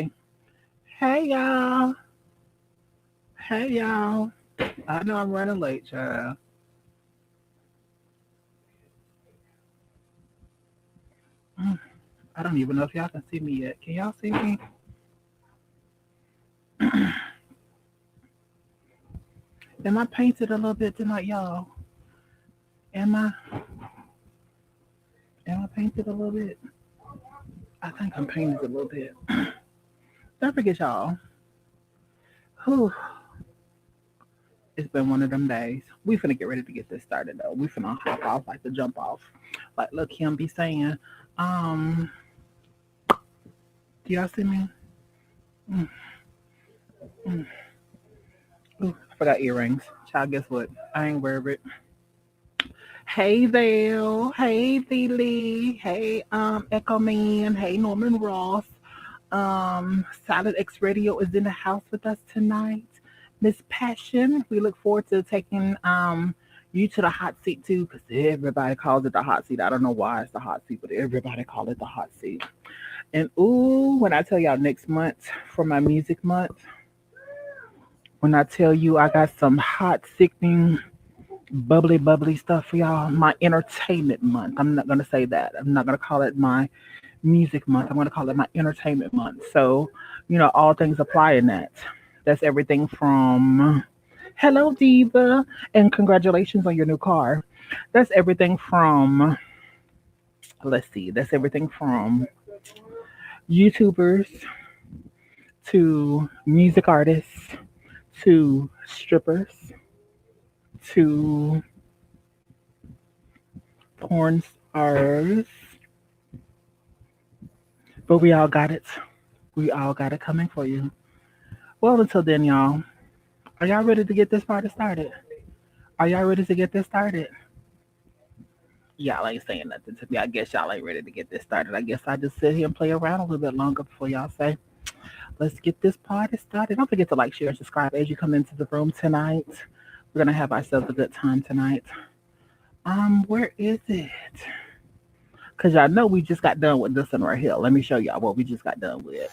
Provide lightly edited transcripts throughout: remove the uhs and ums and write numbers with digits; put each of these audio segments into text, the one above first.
see. Hey y'all. Hey y'all. I know I'm running late, child. Mm, I don't even know if y'all can see me yet. Can y'all see me? Am I painted a little bit tonight, y'all? Am I? Am I painted a little bit? I think I'm painted a little bit. Don't forget, y'all. Whew, it's been one of them days. We finna get ready to get this started though. We finna hop off like the jump off. Like look him be saying. Um, do y'all see me? Mm, mm. Ooh, I forgot earrings. Child, guess what? I ain't worried. Hey there. Hey Lee. Hey Echo Man. Hey Norman Ross. Solid X Radio is in the house with us tonight. Miss Passion, we look forward to taking you to the hot seat too, because everybody calls it the hot seat. I don't know why it's the hot seat, but everybody call it the hot seat. And ooh, when I tell y'all next month for my music month, when I tell you I got some hot, sickening, bubbly stuff for y'all, my entertainment month. I'm not gonna say that. I'm not gonna call it my music month. I'm gonna call it my entertainment month. So, all things apply in that. That's everything from hello diva and congratulations on your new car. That's everything from let's see, that's everything from YouTubers to music artists to strippers to porn stars. But we all got it. We all got it coming for you. Well, until then, y'all, are y'all ready to get this party started? Are y'all ready to get this started? Y'all ain't saying nothing to me. I guess y'all ain't ready to get this started. I guess I just sit here and play around a little bit longer before y'all say, let's get this party started. Don't forget to like, share, and subscribe as you come into the room tonight. We're gonna have ourselves a good time tonight. Where is it? Cause y'all know we just got done with this one right here. Let me show y'all what we just got done with.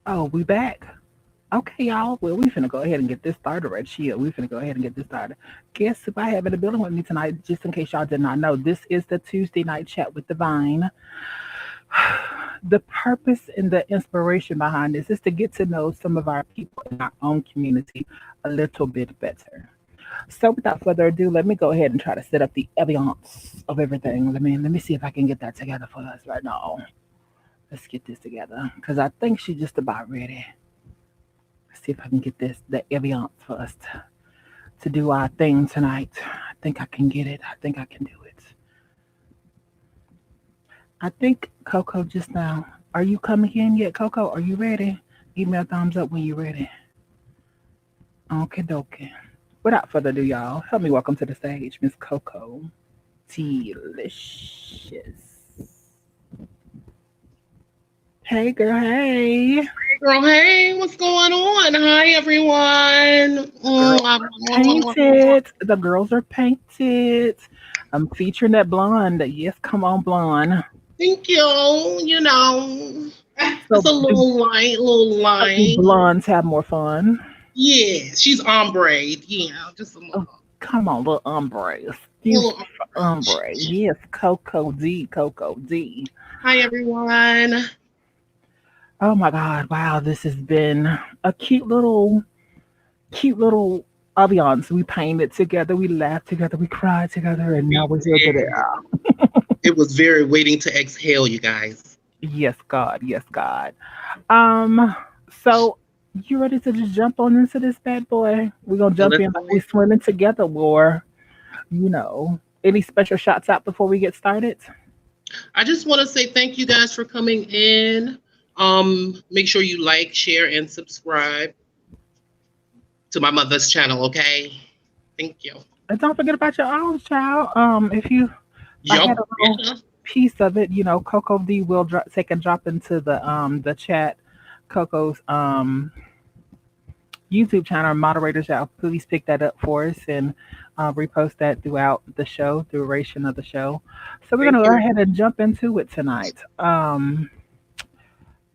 Oh, we back. Okay, y'all. Well, we finna go ahead and get this started right here. We finna go ahead and get this started. Guess who I have in the building with me tonight? Just in case y'all did not know, this is the Tuesday night chat with Divine. The purpose and the inspiration behind this is to get to know some of our people in our own community a little bit better. So, without further ado, let me go ahead and try to set up the ambiance of everything. Let me see if I can get that together for us right now. Let's get this together because I think she's just about ready. See if I can get the ambiance for us to do our thing tonight. I think I can get it. I think I can do it. I think Coco just now. Are you coming in yet, Coco? Are you ready? Give me a thumbs up when you're ready. Okay, dokie. Without further ado, y'all, help me welcome to the stage, Miss Coco. Delicious. Hey, girl. Hey. Girl, hey, what's going on? Hi, everyone. Girls are painted. The girls are painted. I'm featuring that blonde. Yes, come on, blonde. Thank you. So It's a little do light. blondes have more fun? Yeah, she's ombre. Yeah, just a Oh, come on, little ombre. Excuse little me for ombre. Yes, Coco D, Coco D. Hi everyone. Oh my God! Wow, this has been a cute little ambiance. We painted together, we laughed together, we cried together, and now We we're here today. did. It was very waiting to exhale, you guys. Yes, God. Yes, God. Um. So you ready to just jump on into this bad boy? We're gonna jump Let's in go like we in. swimming together, or any special shots out before we get started? I just want to say thank you guys for coming in. Make sure you like, share, and subscribe to my mother's channel, okay? Thank you. And don't forget about your own child. If you like had Yup. a little Yeah. piece of it, Coco D will take and drop into the chat. Coco's YouTube channel moderators, y'all please pick that up for us and repost that throughout the show, duration of the show. So we're Thank gonna go you. ahead and jump into it tonight.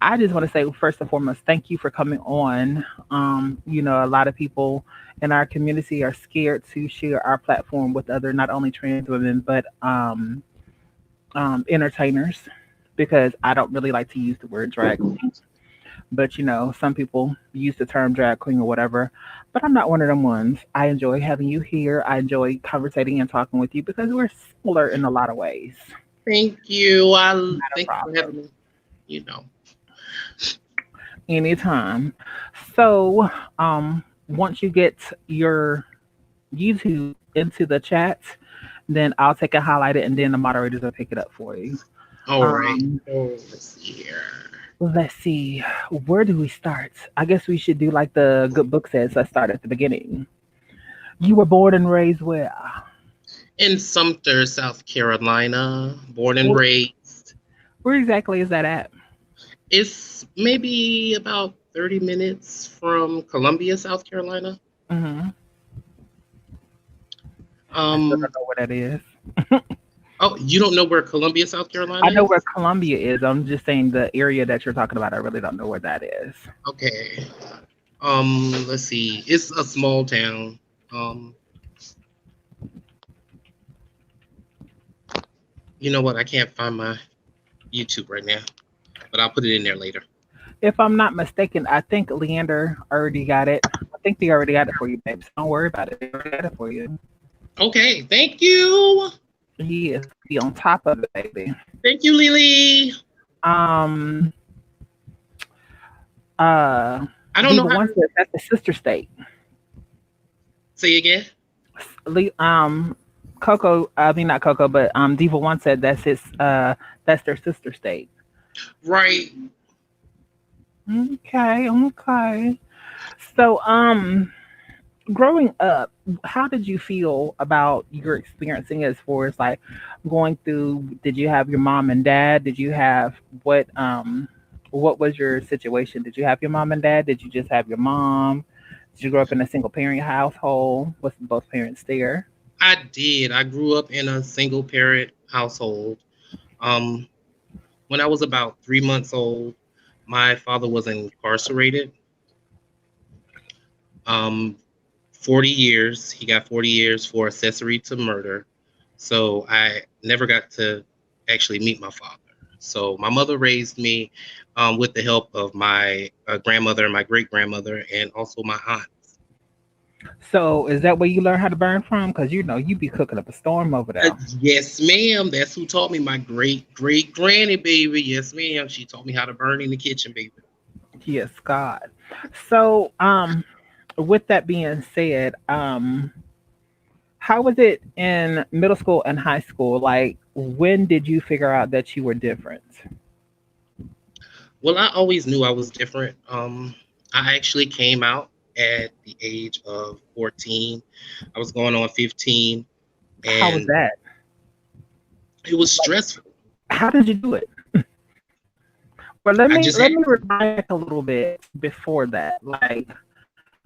I just want to say first and foremost, thank you for coming on. A lot of people in our community are scared to share our platform with other not only trans women but entertainers because I don't really like to use the word drag queen. But some people use the term drag queen or whatever. But I'm not one of them ones. I enjoy having you here. I enjoy conversating and talking with you because we're similar in a lot of ways. Thank you. I Not a thank you for problem. having me. You know. Anytime. So, once you get your YouTube into the chat, then I'll take it, highlight it, and then the moderators will pick it up for you. All right. Um, Oh, let's see here. let's see. Where do we start? I guess we should do like the good book says. Let's start at the beginning. You were born and raised where? In Sumter, South Carolina, born and Wh- raised. Where exactly is that at? It's maybe about 30 minutes from Columbia, South Carolina. Hmm. I still Um, don't know where that is. oh, you don't know where Columbia, South Carolina I know where is? Columbia is. I'm just saying the area that you're talking about. I really don't know where that is. Okay. Let's see. It's a small town. Um, you know what? I can't find my YouTube right now, but I'll put it in there later. If I'm not mistaken, I think Leander already got it. I think they already got it for you, babe. So don't worry about it. They already got it for you. Okay. Thank you. He is be on top of it, baby. Thank you, Lily. Um, uh, I don't know Diva how One to says that's the sister state. say again. Le- Um, Coco, I mean not Coco, but Diva One said that's their sister state. Right. Okay, okay. So, growing up, how did you feel about your experiencing as far as like going through? Did you have your mom and dad? Did you have what was your situation? Did you have your mom and dad? Did you just have your mom? Did you grow up in a single parent household with both parents there? I did. I grew up in a single parent household. Um, when I was about 3 months old, my father was incarcerated. Um, 40 years. He got 40 years for accessory to murder. So I never got to actually meet my father. So my mother raised me with the help of my grandmother and my great grandmother, and also my aunt. So is that where you learn how to burn from? Because you be cooking up a storm over Uh, there. yes, ma'am. That's who taught me. My great great granny, baby. Yes, ma'am. She taught me how to burn in the kitchen, baby. Yes, God. So, with that being said, how was it in middle school and high school? Like, when did you figure out that you were different? Well, I always knew I was different. I actually came out at the age of 14. I was going on 15, How was and that? it was stressful. How did you do it? Well, let I me just let had me rewind back a little bit before that. Like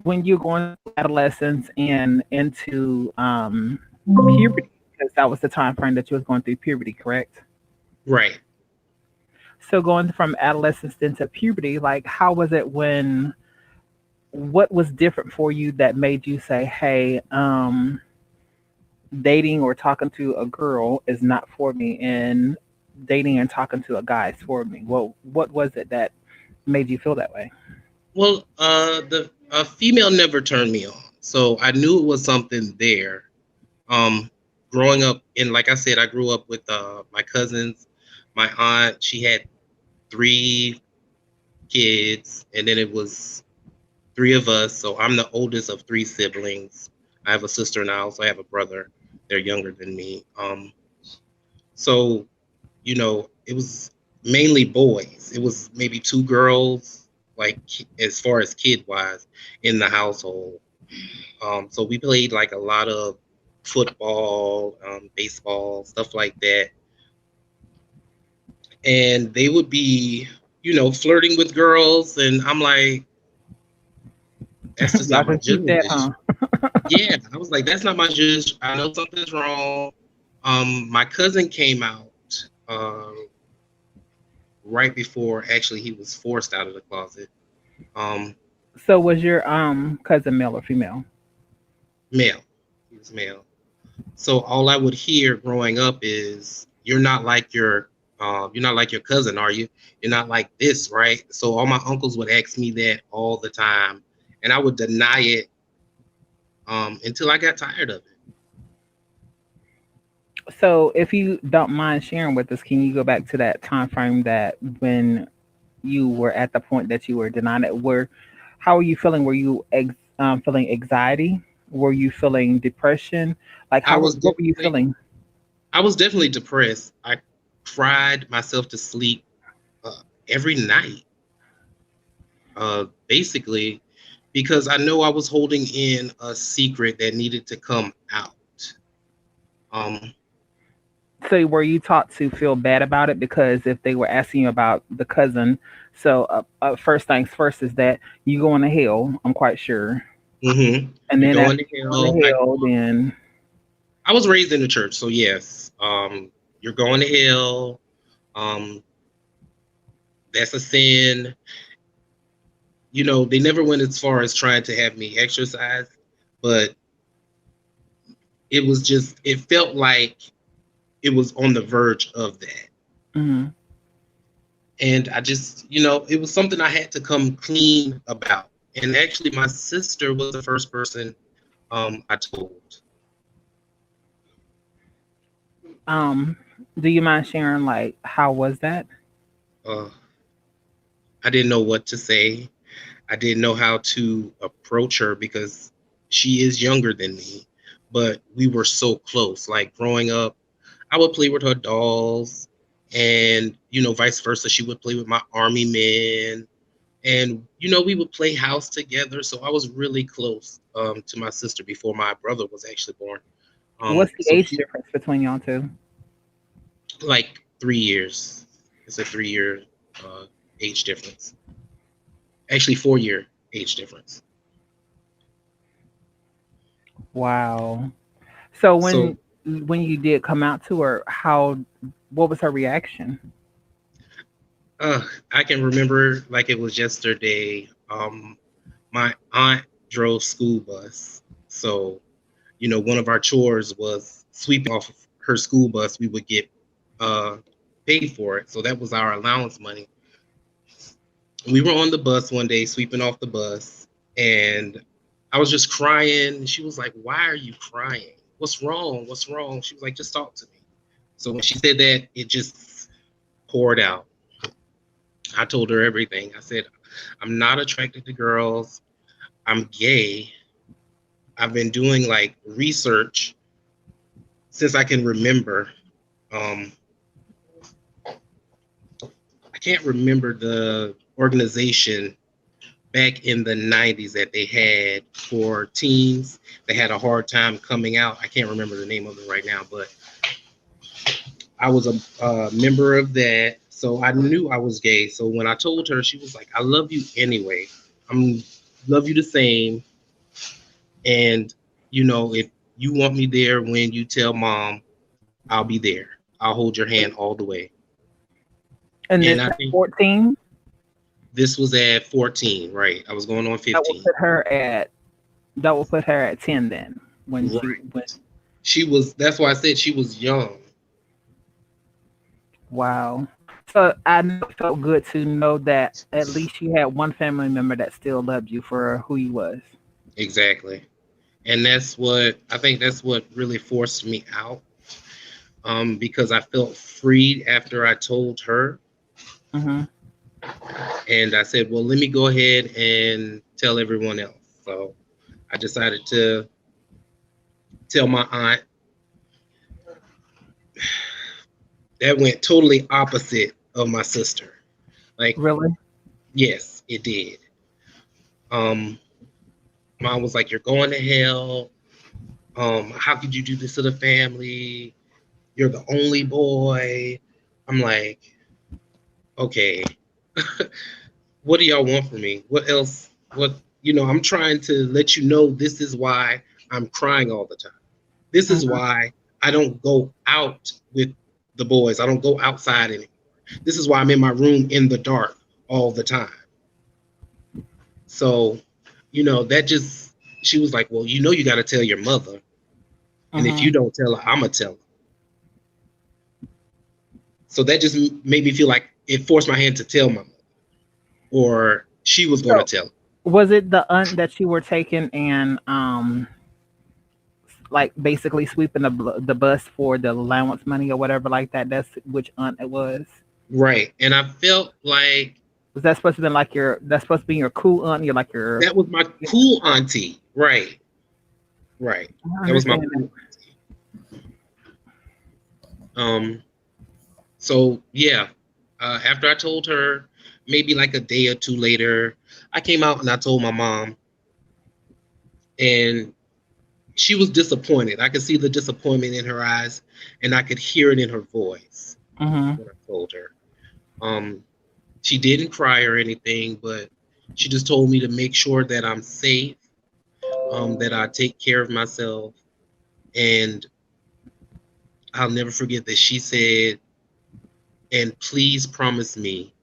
when you're going through adolescence and into puberty, because that was the time frame that you was going through puberty, correct? right. So going from adolescence into puberty, like how was it when what was different for you that made you say, "Hey, dating or talking to a girl is not for me, and dating and talking to a guy is for me." Well, what was it that made you feel that way? Well, the a female never turned me on, so I knew it was something there. Um, Growing up, and like I said, I grew up with my cousins. My aunt, she had 3 kids, and then it was 3 of us. So I'm the oldest of 3 siblings. I have a sister and I also have a brother. They're younger than me. So it was mainly boys. It was maybe 2 girls, like as far as kid wise, in the household. So we played like a lot of football, baseball, stuff like that. And they would be, flirting with girls, and I'm like, that's just Y'all not my can keep that, judge. huh? Yeah, I was like, that's not my judge. I know something's wrong. My cousin came out right before actually he was forced out of the closet. Um, So was your cousin male or female? Male. He was male. So all I would hear growing up is, you're not like your cousin, are you? You're not like this, right? So all my uncles would ask me that all the time, and I would deny it until I got tired of it. So if you don't mind sharing with us, can you go back to that time frame that when you were at the point that you were denying it? Were how were you feeling? Were you feeling anxiety? Were you feeling depression? Like I how was what were you definitely, feeling? I was definitely depressed. I cried myself to sleep every night, basically, because I know I was holding in a secret that needed to come out. Um, So were you taught to feel bad about it because if they were asking you about the cousin, so first things first is that you going to hell. I'm quite sure, and you're then going after to you going hell. to hell, then I was raised in the church, so yes, you're going to hell. Um, that's a sin. They never went as far as trying to have me exercise, but it felt like it was on the verge of that. mhm. And I just, it was something I had to come clean about. And actually, my sister was the first person I told. um, do you mind sharing like how was that? Uh, I didn't know what to say. I didn't know how to approach her because she is younger than me, but we were so close. Like growing up, I would play with her dolls, and vice versa. She would play with my army men, and we would play house together. So I was really close to my sister before my brother was actually born. What's the So age she, difference between y'all two? like 3 years. It's a 3 year uh, age difference. Actually, 4 year age difference. Wow. So So when you did come out to her, how what was her reaction? Uh, I can remember like it was yesterday. My aunt drove school bus, so one of our chores was sweeping off of her school bus. We would get uh paid for it, so that was our allowance money. We were on the bus one day sweeping off the bus, and I was just crying. She was like, "Why are you crying? What's wrong? What's wrong?" She was like, "Just talk to me." So when she said that, it just poured out. I told her everything. I said, I'm not attracted to girls. I'm gay. I've been doing like research since I can remember. Um, I can't remember the organization back in the 90s that they had for teens that had a hard time coming out. I can't remember the name of it right now, but I was a member of that. So I knew I was gay. So when I told her, she was like, I love you anyway. I'm love you the same. And, if you want me there when you tell mom, I'll be there. I'll hold your hand all the way. And And this I at think 14, this was at 14, right? I was going on that will 15. put her at that will put her at 10 then when she Right. went. She was, that's why I said she was young. Wow. So I know it felt good to know that at least you had one family member that still loved you for who you was. Exactly. And that's what I think that's what really forced me out. Because I felt freed after I told her. Hmm. And I said, well, let me go ahead and tell everyone else. So I decided to tell my aunt. That went totally opposite of my sister. Like, Really? yes, it did. Um, Mom was like, "You're going to hell. How could you do this to the family? You're the only boy." I'm like, okay, what do y'all want from me? What else? I'm trying to let you know this is why I'm crying all the time. This is Hmm. why I don't go out with the boys. I don't go outside anymore. This is why I'm in my room in the dark all the time. So, that just, she was like, well, you got to tell your mother. And if Hmm. you don't tell her, I'm going to tell her. So that just made me feel like it forced my hand to tell my mother, or she was going to So tell her. was it the aunt that you were taking and like basically sweeping the bus for the allowance money or whatever like that? That's which aunt it was. Right. And I felt like Was that supposed to be like your? That's supposed to be your cool aunt. You're like your. that was my cool auntie. Right. Right. I That was my understand that. cool auntie. Um, so yeah, after I told her, maybe like a day or two later, I came out and I told my mom, and she was disappointed. I could see the disappointment in her eyes, and I could hear it in her voice Hmm. when I told her. Um, she didn't cry or anything, but she just told me to make sure that I'm safe, that I take care of myself, and I'll never forget that she said, "And please promise me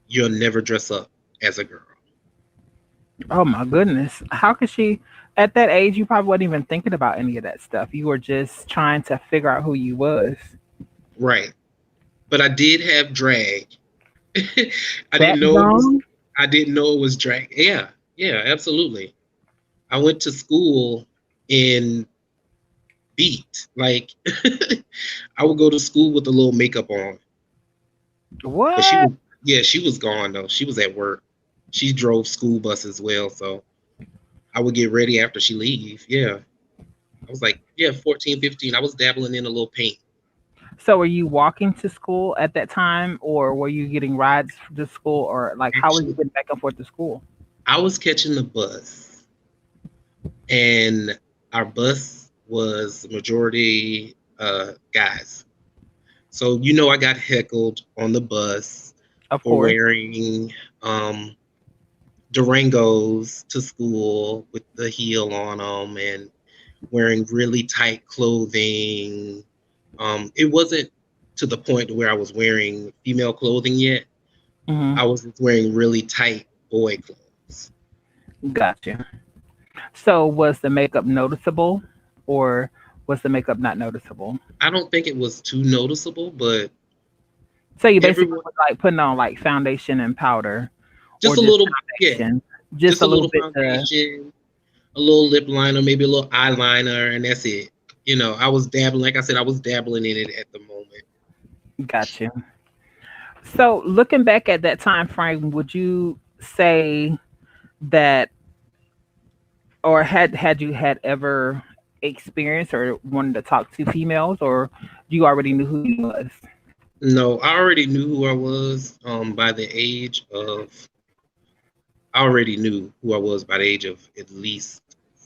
you'll never dress up as a girl." Oh my goodness! How could she? At that age, you probably wasn't even thinking about any of that stuff. You were just trying to figure out who you was. Right. But I did have drag. I That didn't know it was young? I didn't know it was drag. Yeah. Yeah, absolutely. I went to school in beat. Like I would go to school with a little makeup on. But she What? was yeah, she was gone though. She was at work. She drove school bus as well, so I would get ready after she leave. Yeah. I was like, yeah, 14, 15. I was dabbling in a little paint. So were you walking to school at that time, or were you getting rides to school, or like how were you Actually, getting back and forth to school? I was catching the bus, and our bus was majority guys. So I got heckled on the bus Of for course. wearing um, Durangos to school with the heel on them and wearing really tight clothing. It wasn't to the point where I was wearing female clothing yet. Hmm. I was just wearing really tight boy clothes. Gotcha. So was the makeup noticeable, or was the makeup not noticeable? I don't think it was too noticeable, but So you basically everyone, was like putting on like foundation and powder, or just a just little, yeah, foundation, just just a a little little bit to. foundation, a little lip liner, maybe a little eyeliner, and that's it. I was dabbling, like I said, I was dabbling in it at the moment. Gotcha. So looking back at that time frame, would you say that, or had you had ever experienced or wanted to talk to females, or you already knew who you was? No, I already knew who I was by the age of, I already knew who I was by the age of at least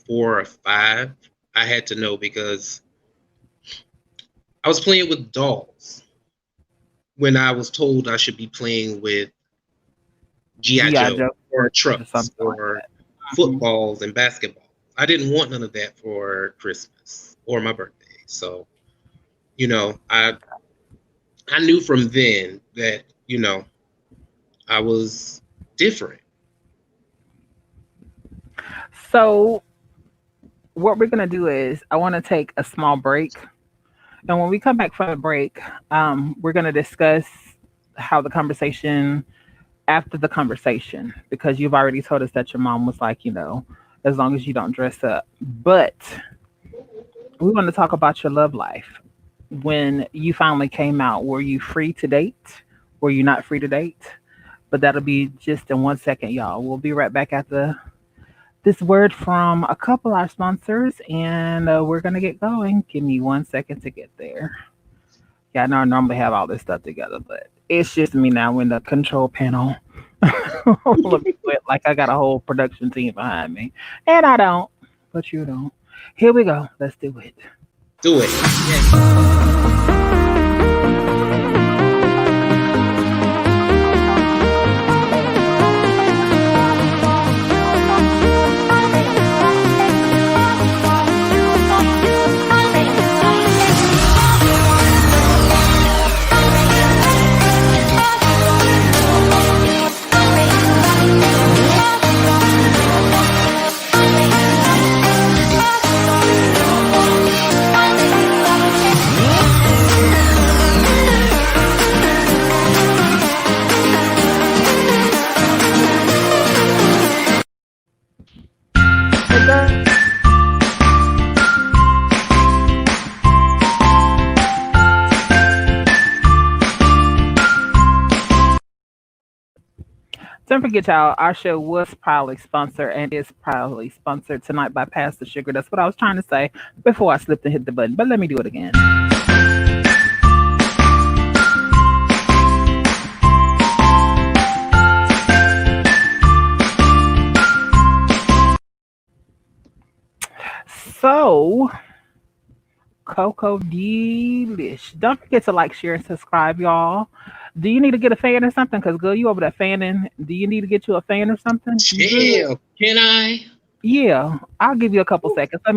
4 or 5. I had to know because I was playing with dolls when I was told I should be playing with G.I. GI Joe Joe or or trucks something like or that. Mhm. footballs and basketball. I didn't want none of that for Christmas or my birthday. So, I knew from then that you know, I was different. So what we're gonna do is I want to take a small break, and when we come back from the break, we're gonna discuss how the conversation after the conversation, because you've already told us that your mom was like, as long as you don't dress up. But we want to talk about your love life. When you finally came out, were you free to date? Were you not free to date? But that'll be just in 1 second, y'all. We'll be right back after this word from a couple of our sponsors, and we're going to get going. Give me 1 second to get there. Yeah, I know I normally have all this stuff together, but it's just me now in the control panel. Look, like I got a whole production team behind me. And I don't, but you don't. Here we go. Let's do it. Do it. Yes. Don't forget, y'all, our show was proudly sponsored and is proudly sponsored tonight by Pastor Sugar. That's what I was trying to say before I slipped and hit the button. But let me do it again. So, Coco Delish. Don't forget to like, share, and subscribe, y'all. Do you need to get a fan or something? Because, girl, you over there fanning. Do you need to get you a fan or something? You good? Chill. Can I? Yeah, I'll give you a couple seconds. Let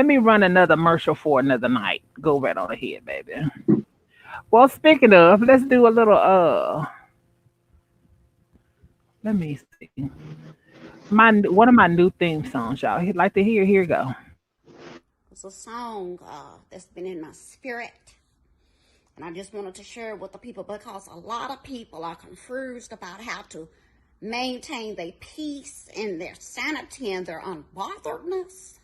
me run another commercial for another night. Go right on ahead, baby. Well, speaking of, let's do a little let me see. My one of my new theme songs, y'all. You'd like to hear? Here you go. It's a song that's been in my spirit. And I just wanted to share it with the people because a lot of people are confused about how to maintain their peace and their sanity and their unbotheredness.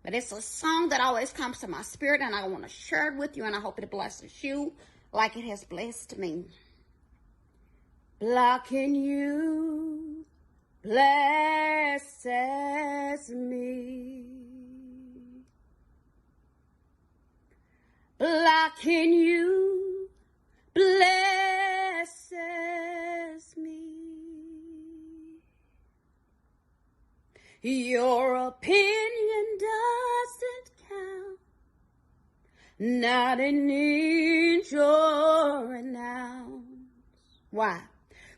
But it's a song that always comes to my spirit, and I want to share it with you, and I hope it blesses you like it has blessed me. Blocking you blesses me. Blocking you blesses me. Your opinion doesn't count, not an inch or an ounce. Why?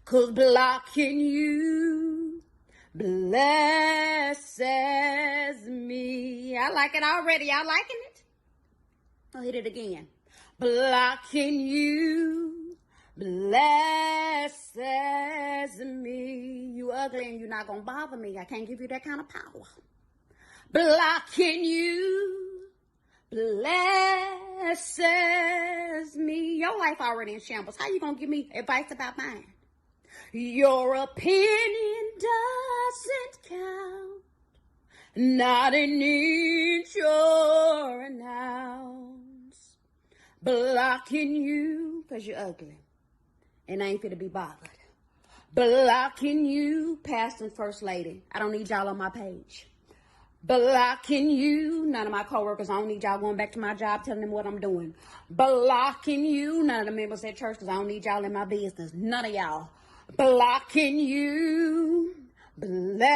'Cause blocking you blesses me. I like it already. Y'all liking it? I'll hit it again. Blocking you blesses me. You ugly and you're not going to bother me. I can't give you that kind of power. Blocking you blesses me. Your life already in shambles. How you going to give me advice about mine? Your opinion doesn't count, not an inch or an ounce. Blocking you, 'cause you're ugly, and I ain't finna be bothered. Blocking you, Pastor and First Lady. I don't need y'all on my page. Blocking you, none of my coworkers. I don't need y'all going back to my job telling them what I'm doing. Blocking you, none of the members at church, 'cause I don't need y'all in my business. None of y'all. Blocking you blesses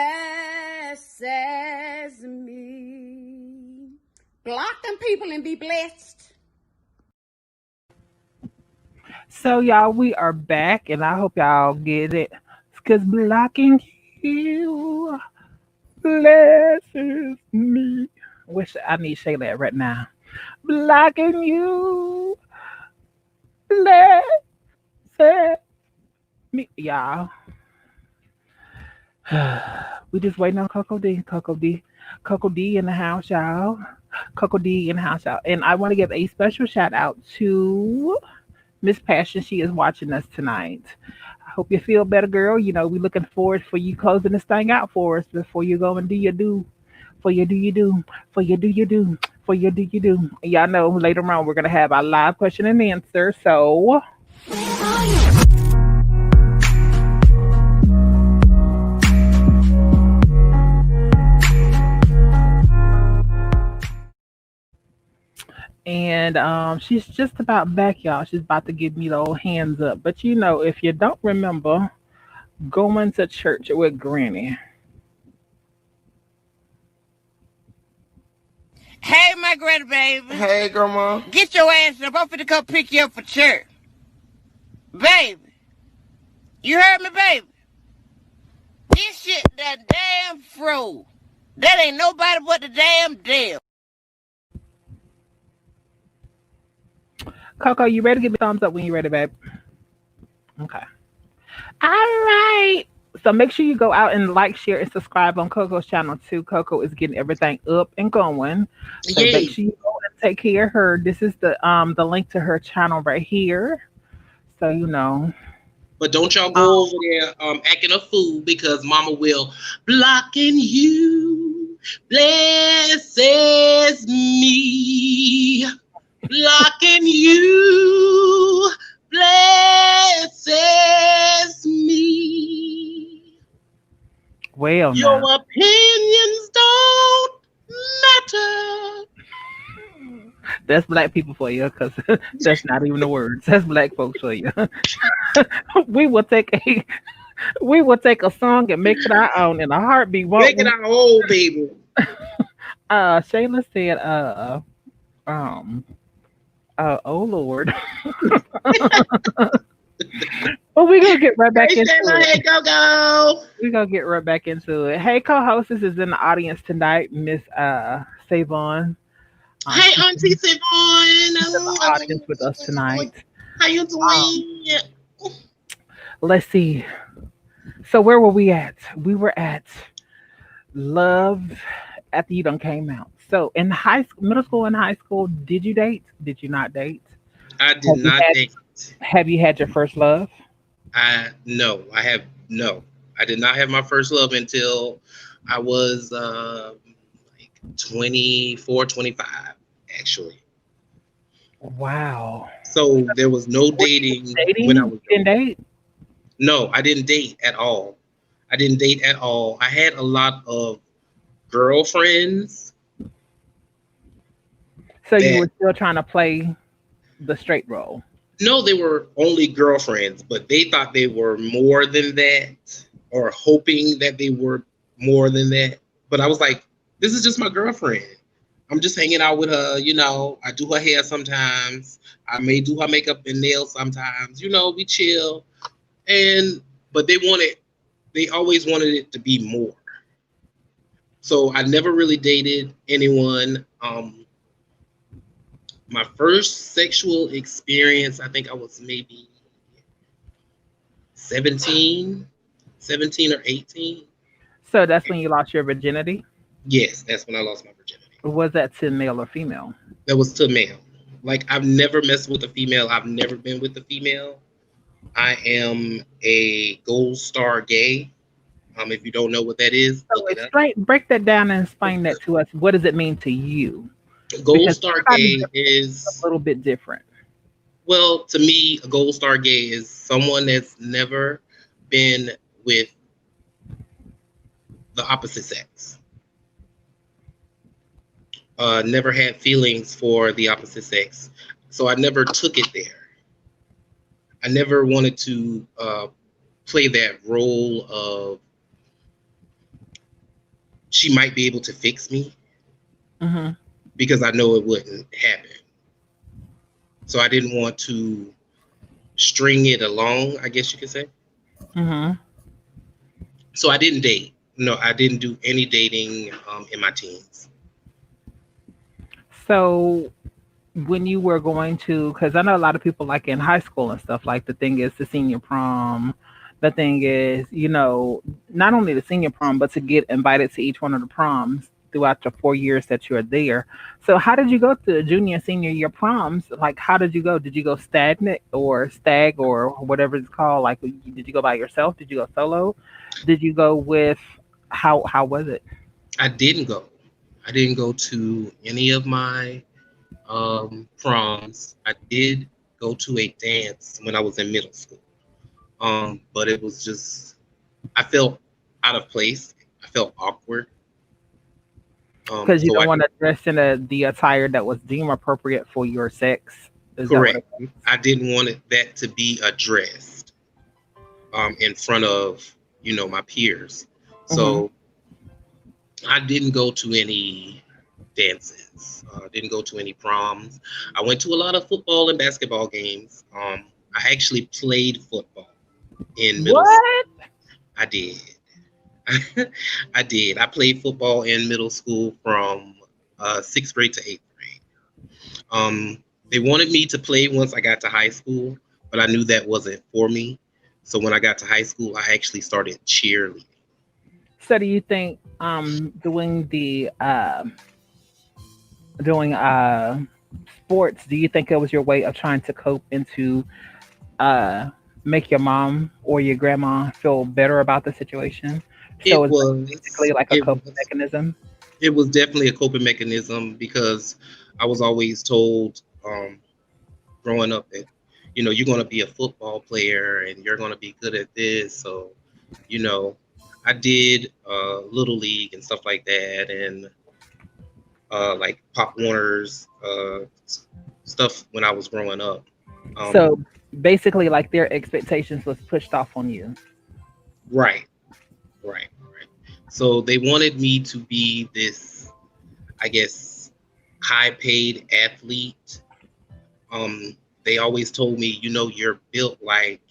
me. Block them people and be blessed. So, y'all, we are back, and I hope y'all get it. Because blocking you blesses me. Wish I need Shayla right now. Blocking you blesses y'all. We just waiting on Coco D. Coco D. Coco D in the house, y'all. Coco D in the house, y'all. And I want to give a special shout out to Miss Passion. She is watching us tonight. I hope you feel better, girl. You know, we looking forward for you closing this thing out for us before you go and do your do. For your do you do. For your do you do. For your do you do. Y'all know later on we're gonna have our live question and answer. So and she's just about back, y'all. She's about to give me the old hands up. But you know, if you don't remember going to church with Granny. Hey, my granny baby. Hey, grandma. Get your ass up. I'm finna come pick you up for church. Baby. You heard me, baby? This shit that damn froze. That ain't nobody but the damn devil. Coco, you ready to give me a thumbs up when you're ready, babe? Okay. All right. So make sure you go out and like, share, and subscribe on Coco's channel too. Coco is getting everything up and going. So Yay. make sure you go and take care of her. This is the link to her channel right here. So you know. But don't y'all go over there acting a fool because mama will blocking you blesses me. Blocking you blesses me. Well, Your now. opinions don't matter. That's black people for you, because that's not even the words. That's black folks for you. we will take a song and make it our own in a heartbeat. Won't Make it we? our own, baby. Shayla said, oh Lord. Well, we're gonna get right back Hey, into Shayla, hey, it. go. We're gonna get right back into it. Hey, co-hostess is in the audience tonight, Miss Savon. Hey, She's Auntie Savon. in the audience with us tonight. How you Um, doing? let's see. So where were we at? We were at love after you done came out. So in middle school and high school, did you date? Did you not date? I did Have you not had date. Have you had your first love? No. I did not have my first love until I was like 24, 25, actually. Wow. So there was no Were you dating dating? when I You was didn't date? no, I didn't date at all. I didn't date at all. I had a lot of girlfriends So you that were still trying to play the straight role. no, they were only girlfriends, but they thought they were more than that or hoping that they were more than that. But I was like, this is just my girlfriend. I'm just hanging out with her, you know. I do her hair sometimes. I may do her makeup and nails sometimes. You know, we chill. And but they always wanted it to be more. So I never really dated anyone. My first sexual experience, I think I was maybe 17, 17 or 18. So that's when you lost your virginity? Yes, that's when I lost my virginity. Was that to male or female? That was to male. Like I've never messed with a female. I've never been with a female. I am a gold star gay. If you don't know what that is, So look it up. break that down and explain that to us. What does it mean to you? Gold Because star everybody's gay a is, little bit different. well, to me, a gold star gay is someone that's never been with the opposite sex. Never had feelings for the opposite sex. So I never took it there. I never wanted to play that role of she might be able to fix me Hmm. because I know it wouldn't happen. So I didn't want to string it along, I guess you could say. Hmm. So I didn't date. No, I didn't do any dating in my teens. So when you were going to, because I know a lot of people like in high school and stuff, like the thing is the senior prom, the thing is, not only the senior prom, but to get invited to each one of the proms throughout the 4 years that you're there. So how did you go to the junior and senior year proms? Like, how did you go? Did you go stagnant or stag or whatever it's called? Like, did you go by yourself? Did you go solo? Did you go with how was it? I didn't go. I didn't go to any of my proms. I did go to a dance when I was in middle school. But it was just I felt out of place. I felt awkward. Because you So don't I want to dress in the attire that was deemed appropriate for your sex. Is that what correct. it was? I didn't want that to be addressed in front of my peers. Hmm. So I didn't go to any dances. Didn't go to any proms. I went to a lot of football and basketball games. I actually played football in middle school. What? I did. I did. I played football in middle school from sixth grade to eighth grade. They wanted me to play once I got to high school, but I knew that wasn't for me. So when I got to high school, I actually started cheerleading. So do you think doing sports, do you think it was your way of trying to cope into uh make your mom or your grandma feel better about the situation? So It it's was. basically like a It coping was. mechanism. It was definitely a coping mechanism because I was always told growing up that you're going to be a football player and you're going to be good at this. So you know I did little league and stuff like that, and like Pop Warner's stuff when I was growing up. Um, So basically like their expectations was pushed off on you. right, right. So they wanted me to be this, I guess, high paid athlete. They always told me, you're built like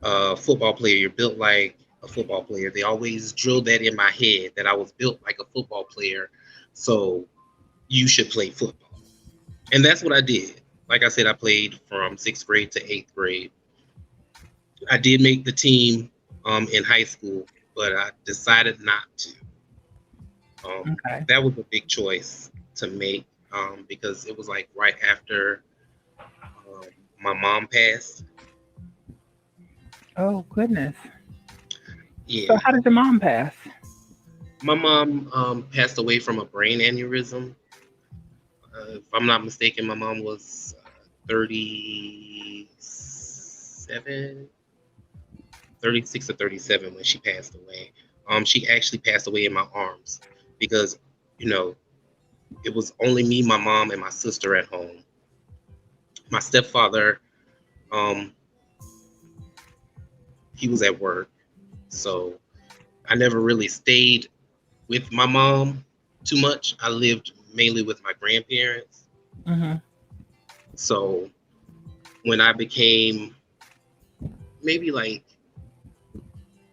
a football player. You're built like a football player. They always drilled that in my head that I was built like a football player. So you should play football. And that's what I did. Like I said, I played from sixth grade to eighth grade. I did make the team in high school, but I decided not to. Okay. That was a big choice to make because it was like right after um, my mom passed. Oh goodness. So Yeah, how did your mom pass? my mom passed away from a brain aneurysm. If I'm not mistaken, my mom was 37, 36 or 37 when she passed away. She actually passed away in my arms because, you know, it was only me, my mom, and my sister at home. My stepfather, um, he was at work, so I never really stayed with my mom too much. I lived mainly with my grandparents. Hmm. So when I became maybe like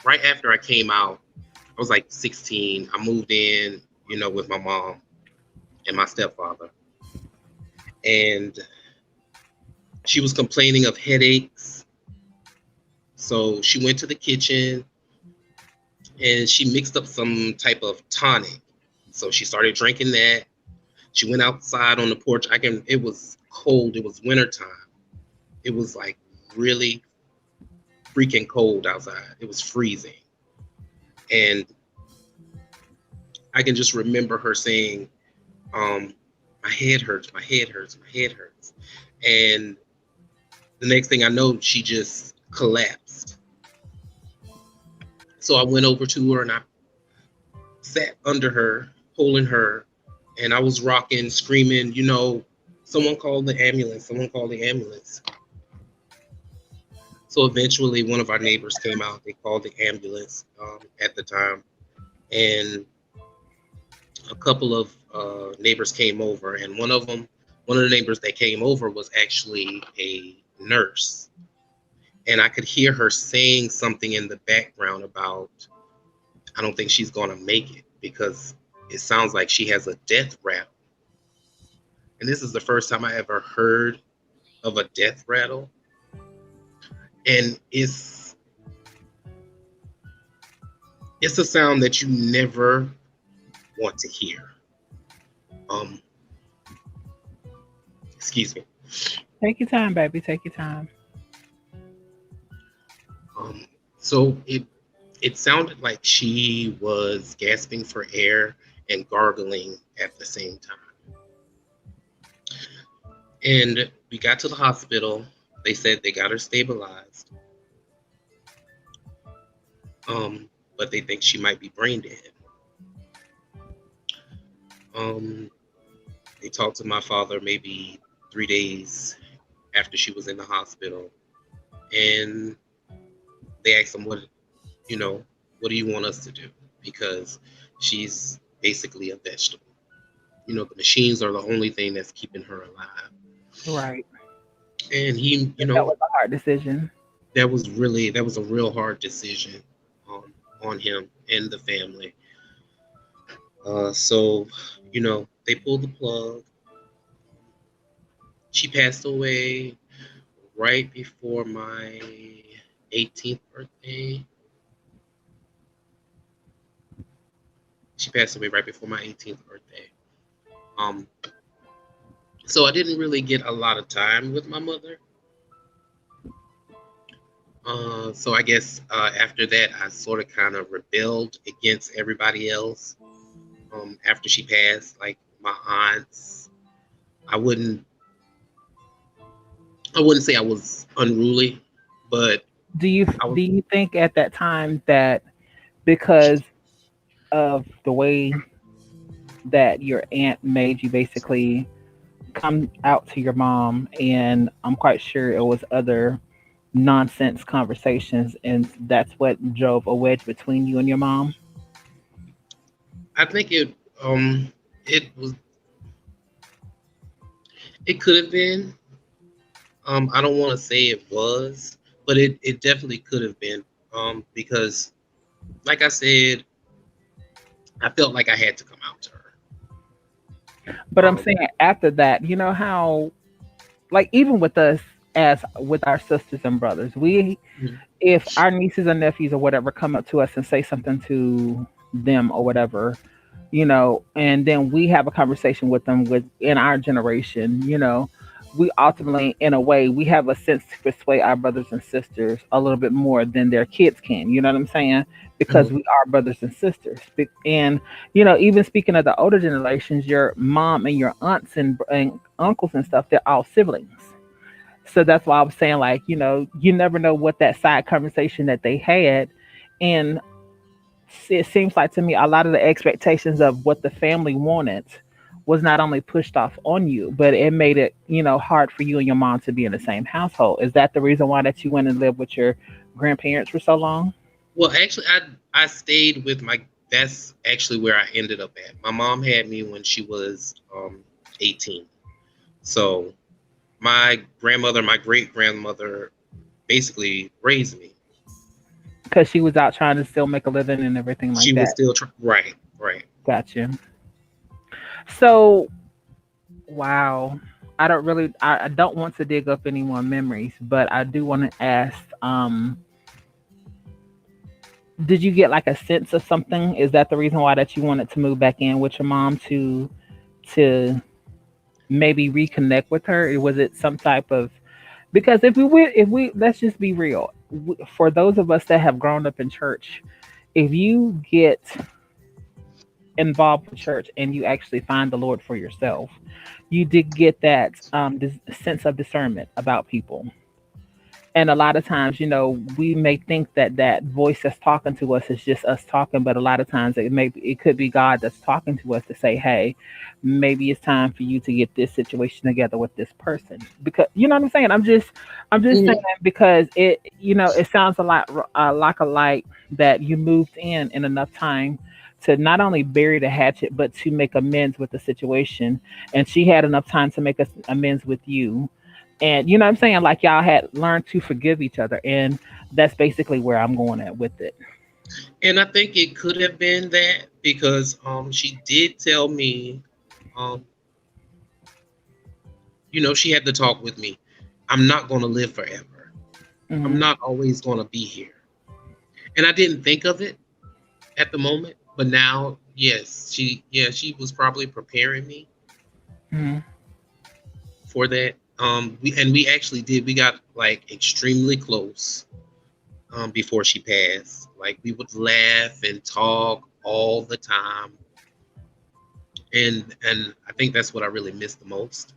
right after I came out, I was like 16. I moved in, with my mom and my stepfather. And she was complaining of headaches. So she went to the kitchen and she mixed up some type of tonic. So she started drinking that. She went outside on the porch. It was cold. It was wintertime. It was like really freaking cold outside. It was freezing. And I can just remember her saying, um, my head hurts, my head hurts, my head hurts. And the next thing I know, she just collapsed. So I went over to her and I sat under her, holding her, and I was rocking, screaming, someone called the ambulance, someone called the ambulance. So eventually one of our neighbors came out. They called the ambulance at the time. And a couple of neighbors came over, and one of the neighbors that came over was actually a nurse. And I could hear her saying something in the background about, I don't think she's going to make it because it sounds like she has a death rattle. And this is the first time I ever heard of a death rattle. and it's a sound that you never want to hear. Um, excuse me. Take your time, baby. Take your time. Um, so it sounded like she was gasping for air and gargling at the same time. And we got to the hospital. They said they got her stabilized. But they think she might be brain dead. They talked to my father maybe 3 days after she was in the hospital, and they asked him, what do you want us to do? Because she's basically a vegetable. The machines are the only thing that's keeping her alive. Right. And he, That was a hard decision. that was a real hard decision on him and the family. So, they pulled the plug. She passed away right before my 18th birthday. She passed away right before my 18th birthday. So I didn't really get a lot of time with my mother. So I guess after that, I sort of kind of rebelled against everybody else. After she passed, like my aunts, I wouldn't say I was unruly, but Do you I was. do you think at that time that because of the way that your aunt made you basically come out to your mom, and I'm quite sure it was other nonsense conversations, and that's what drove a wedge between you and your mom? I think it was it could have been. I don't want to say it was, but it definitely could have been. Because like I said, I felt like I had to come out to her. But I'm Um, saying after that, you know how, like, even with us, as with our sisters and brothers, we, mhm, if our nieces and nephews or whatever come up to us and say something to them or whatever, and then we have a conversation with them within our generation, we ultimately, in a way, we have a sense to persuade our brothers and sisters a little bit more than their kids can. You know what I'm saying? Because mhm, we are brothers and sisters. And, even speaking of the older generations, your mom and your aunts and uncles and stuff, they're all siblings. So that's why I was saying, like, you never know what that side conversation that they had. And it seems like to me a lot of the expectations of what the family wanted was not only pushed off on you, but it made it, hard for you and your mom to be in the same household. Is that the reason why that you went and lived with your grandparents for so long? Well, actually, I stayed with my. That's actually where I ended up at. My mom had me when she was 18. So my grandmother, my great grandmother, basically raised me. Because she was out trying to still make a living and everything She like was that. still right, right. Gotcha. So, wow. I don't want to dig up any more memories, but I do want to ask, did you get like a sense of something? Is that the reason why that you wanted to move back in with your mom to maybe reconnect with her? Was it some type of, because if we let's just be real, for those of us that have grown up in church, if you get involved with church and you actually find the Lord for yourself, you did get that sense of discernment about people. And a lot of times, we may think that that voice that's talking to us is just us talking, but a lot of times it could be God that's talking to us to say, "Hey, maybe it's time for you to get this situation together with this person." Because you know what I'm saying. I'm just saying Mhm. because it sounds a lot like a light that you moved in enough time to not only bury the hatchet but to make amends with the situation, and she had enough time to make us amends with you, and you know what I'm saying? Like y'all had learned to forgive each other. And that's basically where I'm going at with it. And I think it could have been that because she did tell me, um she had to talk with me. I'm not going to live forever. I'm not always going to be here. And I didn't think of it at the moment, but now, yes, she was probably preparing me for that. We actually did. We got like extremely close before she passed. Like we would laugh and talk all the time, and I think that's what I really miss the most.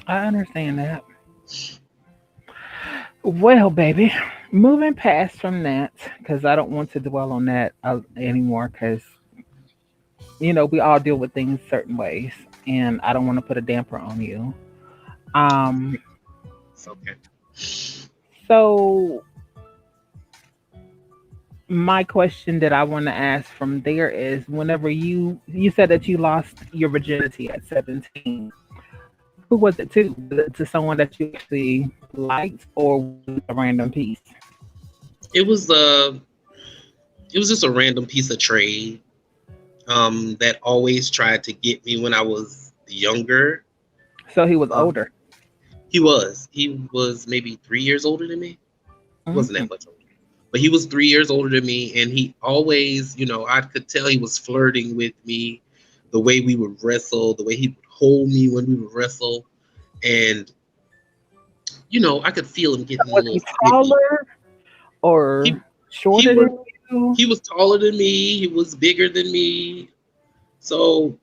I understand that. Well, baby, moving past from that, because I don't want to dwell on that anymore, because, we all deal with things certain ways, and I don't want to put a damper on you. Um, It's okay. so my question that I want to ask from there is, whenever you said that you lost your virginity at 17, who was it to? Was it to someone that you actually liked, or was it a random piece? It was just a random piece of trade that always tried to get me when I was younger. So he was older. He was maybe 3 years older than me. He wasn't that much older, but he was 3 years older than me, and he always, I could tell he was flirting with me, the way we would wrestle, the way he would hold me when we would wrestle, and I could feel him getting a Was little he snippy. taller or shorter than you? He was taller than me. He was bigger than me. So,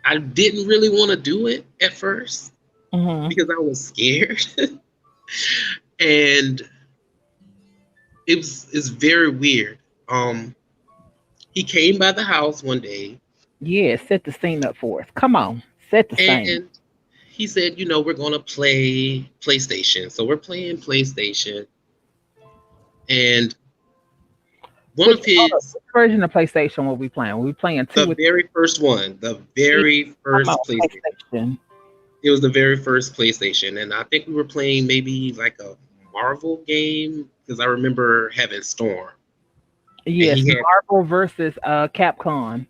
I didn't really want to do it at first because I was scared. And it's very weird. He came by the house one day. Yeah, set the scene up for us. Come on, set the scene. And he said, we're going to play PlayStation. So we're playing PlayStation. And which version of PlayStation were we playing? Were we playing two? The very first one. The very first PlayStation. It was the very first PlayStation. And I think we were playing maybe like a Marvel game, because I remember having Storm. Yes, Marvel versus Capcom.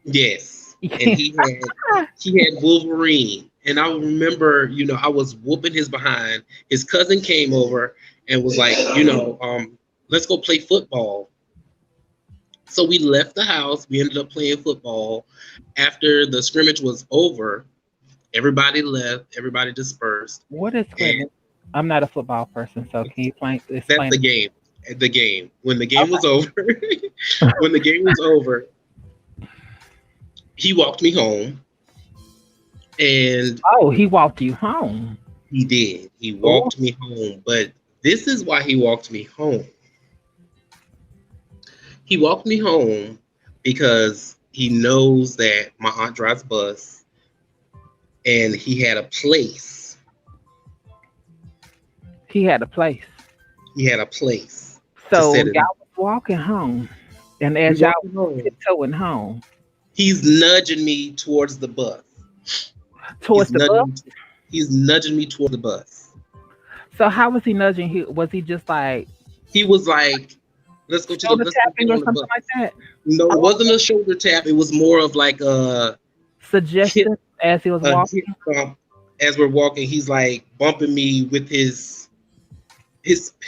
Yes. And he had Wolverine. And I remember, I was whooping his behind. His cousin came over and was like, let's go play football. So we left the house. We ended up playing football. After the scrimmage was over, everybody left. Everybody dispersed. What is scrimmage? I'm not a football person, so can you explain? That's the game. The game. When the game was over, when the game was over, he walked me home. And he walked you home. He did. He walked me home. But this is why he walked me home. He walked me home because he knows that my aunt drives bus, and he had a place. He had a place. So y'all was walking home, and as y'all was tiptoeing home, he's nudging me towards the bus. He's nudging me toward the bus. So how was he nudging? Was he just like? He was like, let's go to the tapping or something like that. No, it wasn't a shoulder tap. It was more of like a suggestion as he was walking. As we're walking, he's like bumping me with his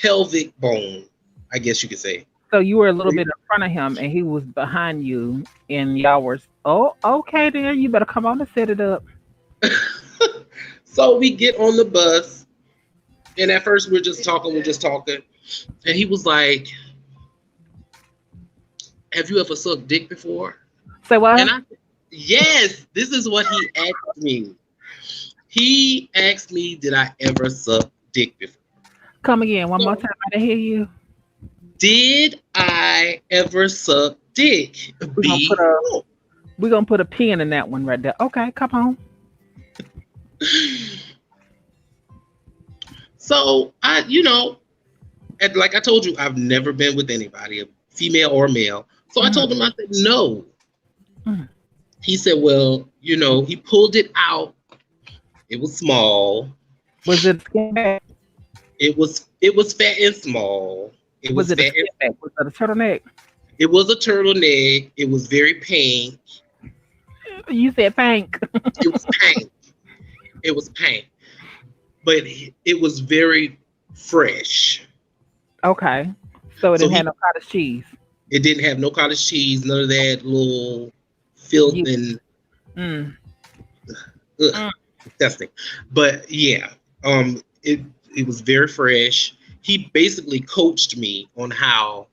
pelvic bone, I guess you could say. So you were a little bit in front of him, and he was behind you, and y'all were, okay, then you better come on and set it up. So we get on the bus, and at first we're just talking, and he was like, have you ever sucked dick before? Say what? And yes, this is what he asked me. He asked me, did I ever suck dick before? Come again, one more time, I didn't hear you. Did I ever suck dick? We're gonna put a pin in that one right there. Okay, come on. So like I told you, I've never been with anybody, female or male. So I told him, I said, no. He said, well, he pulled it out. It was small. Was it skin back? It was fat and small. Was it a turtleneck? It was a turtleneck. It was very pink. You said pink. It was pink. It was paint, but it was very fresh. Okay. So it So didn't have no cottage cheese. it didn't have no cottage cheese, none of that little filth You, and mm, ugh, mm. disgusting. But yeah, it was very fresh. He basically coached me on how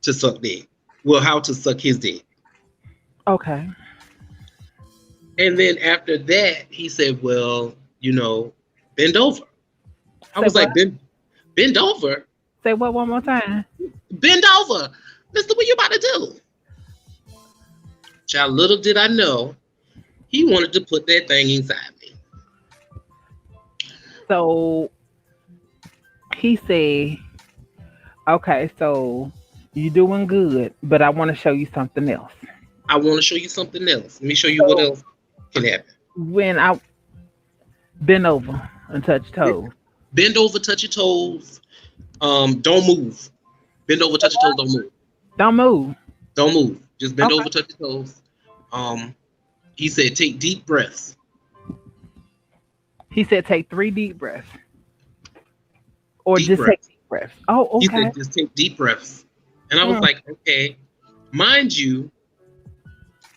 to suck dick. Well, how to suck his dick. Okay. And then after that, he said, "Well, bend over." I Say was what? like, bend over, Say what one more time? bend over, Mister. What you about to do? Child, little did I know, he wanted to put that thing inside me. So he said, okay, so you doing good, but I want to show you something else. I want to show you something else. Let me show you what So else can happen. when I bend over and touch toes. Bend over, touch your toes. Don't move. Bend over, touch your toes. Don't move. Don't move. Don't move. Just bend Okay. over, touch your toes. He said, take deep breaths. He said take 3 deep breaths. Or Deep just breaths. take deep breaths. Oh, He okay. said, just take deep breaths. And I was Mm. like, okay. Mind you,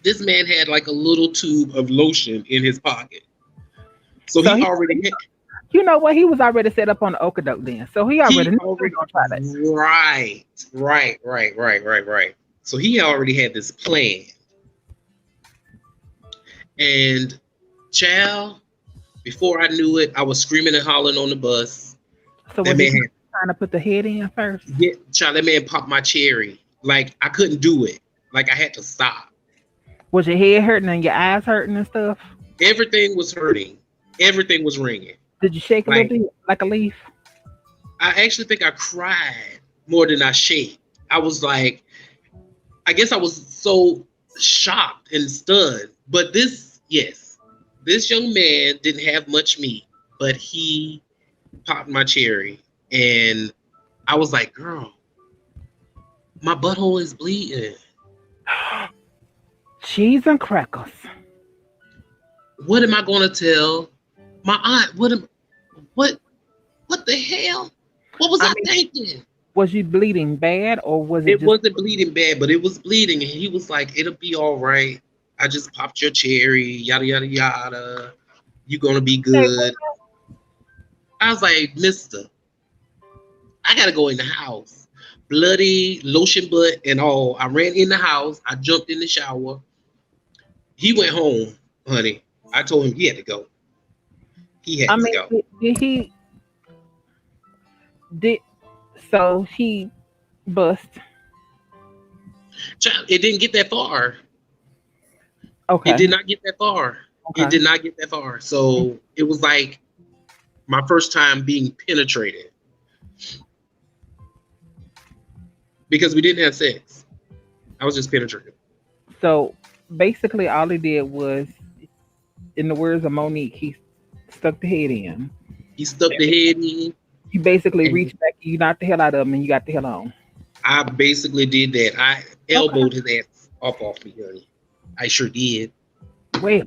this man had like a little tube of lotion in his pocket. So So he he, already had, you know what? He was already set up on the okey-doke then. So he already knew he was already, going to try that. right. So he already had this plan. And child, before I knew it, I was screaming and hollering on the bus. So That was he man had, trying to put the head in first? yeah, child, that man popped my cherry. Like I couldn't do it. Like I had to stop. Was your head hurting and your eyes hurting and stuff? Everything was hurting. Everything was ringing. Did you shake a Like little bit like a leaf? I actually think I cried more than I shaked. I was like, I guess I was so shocked and stunned. But this young man didn't have much meat, but he popped my cherry. And I was like, girl, my butthole is bleeding. Cheese and crackers. What am I going to tell my aunt? What the hell? What was I thinking? Was you bleeding bad or was it It just... wasn't bleeding bad, but it was bleeding. And he was like, it'll be all right. I just popped your cherry, yada, yada, yada. You're going to be good. I was like, mister, I got to go in the house. Bloody, lotion butt and all. I ran in the house. I jumped in the shower. He went home, honey. I told him he had to go. He had to go. So he bust. Child, it didn't get that far. Okay. It did not get that far. Okay. It did not get that far. So it was like my first time being penetrated. Because we didn't have sex. I was just penetrated. So basically all he did was, in the words of Monique, he stuck the head in. He stuck the head in. You basically reached back, you knocked the hell out of him, and you got the hell on. I basically did that. I elbowed his ass off me, honey. I sure did. Well.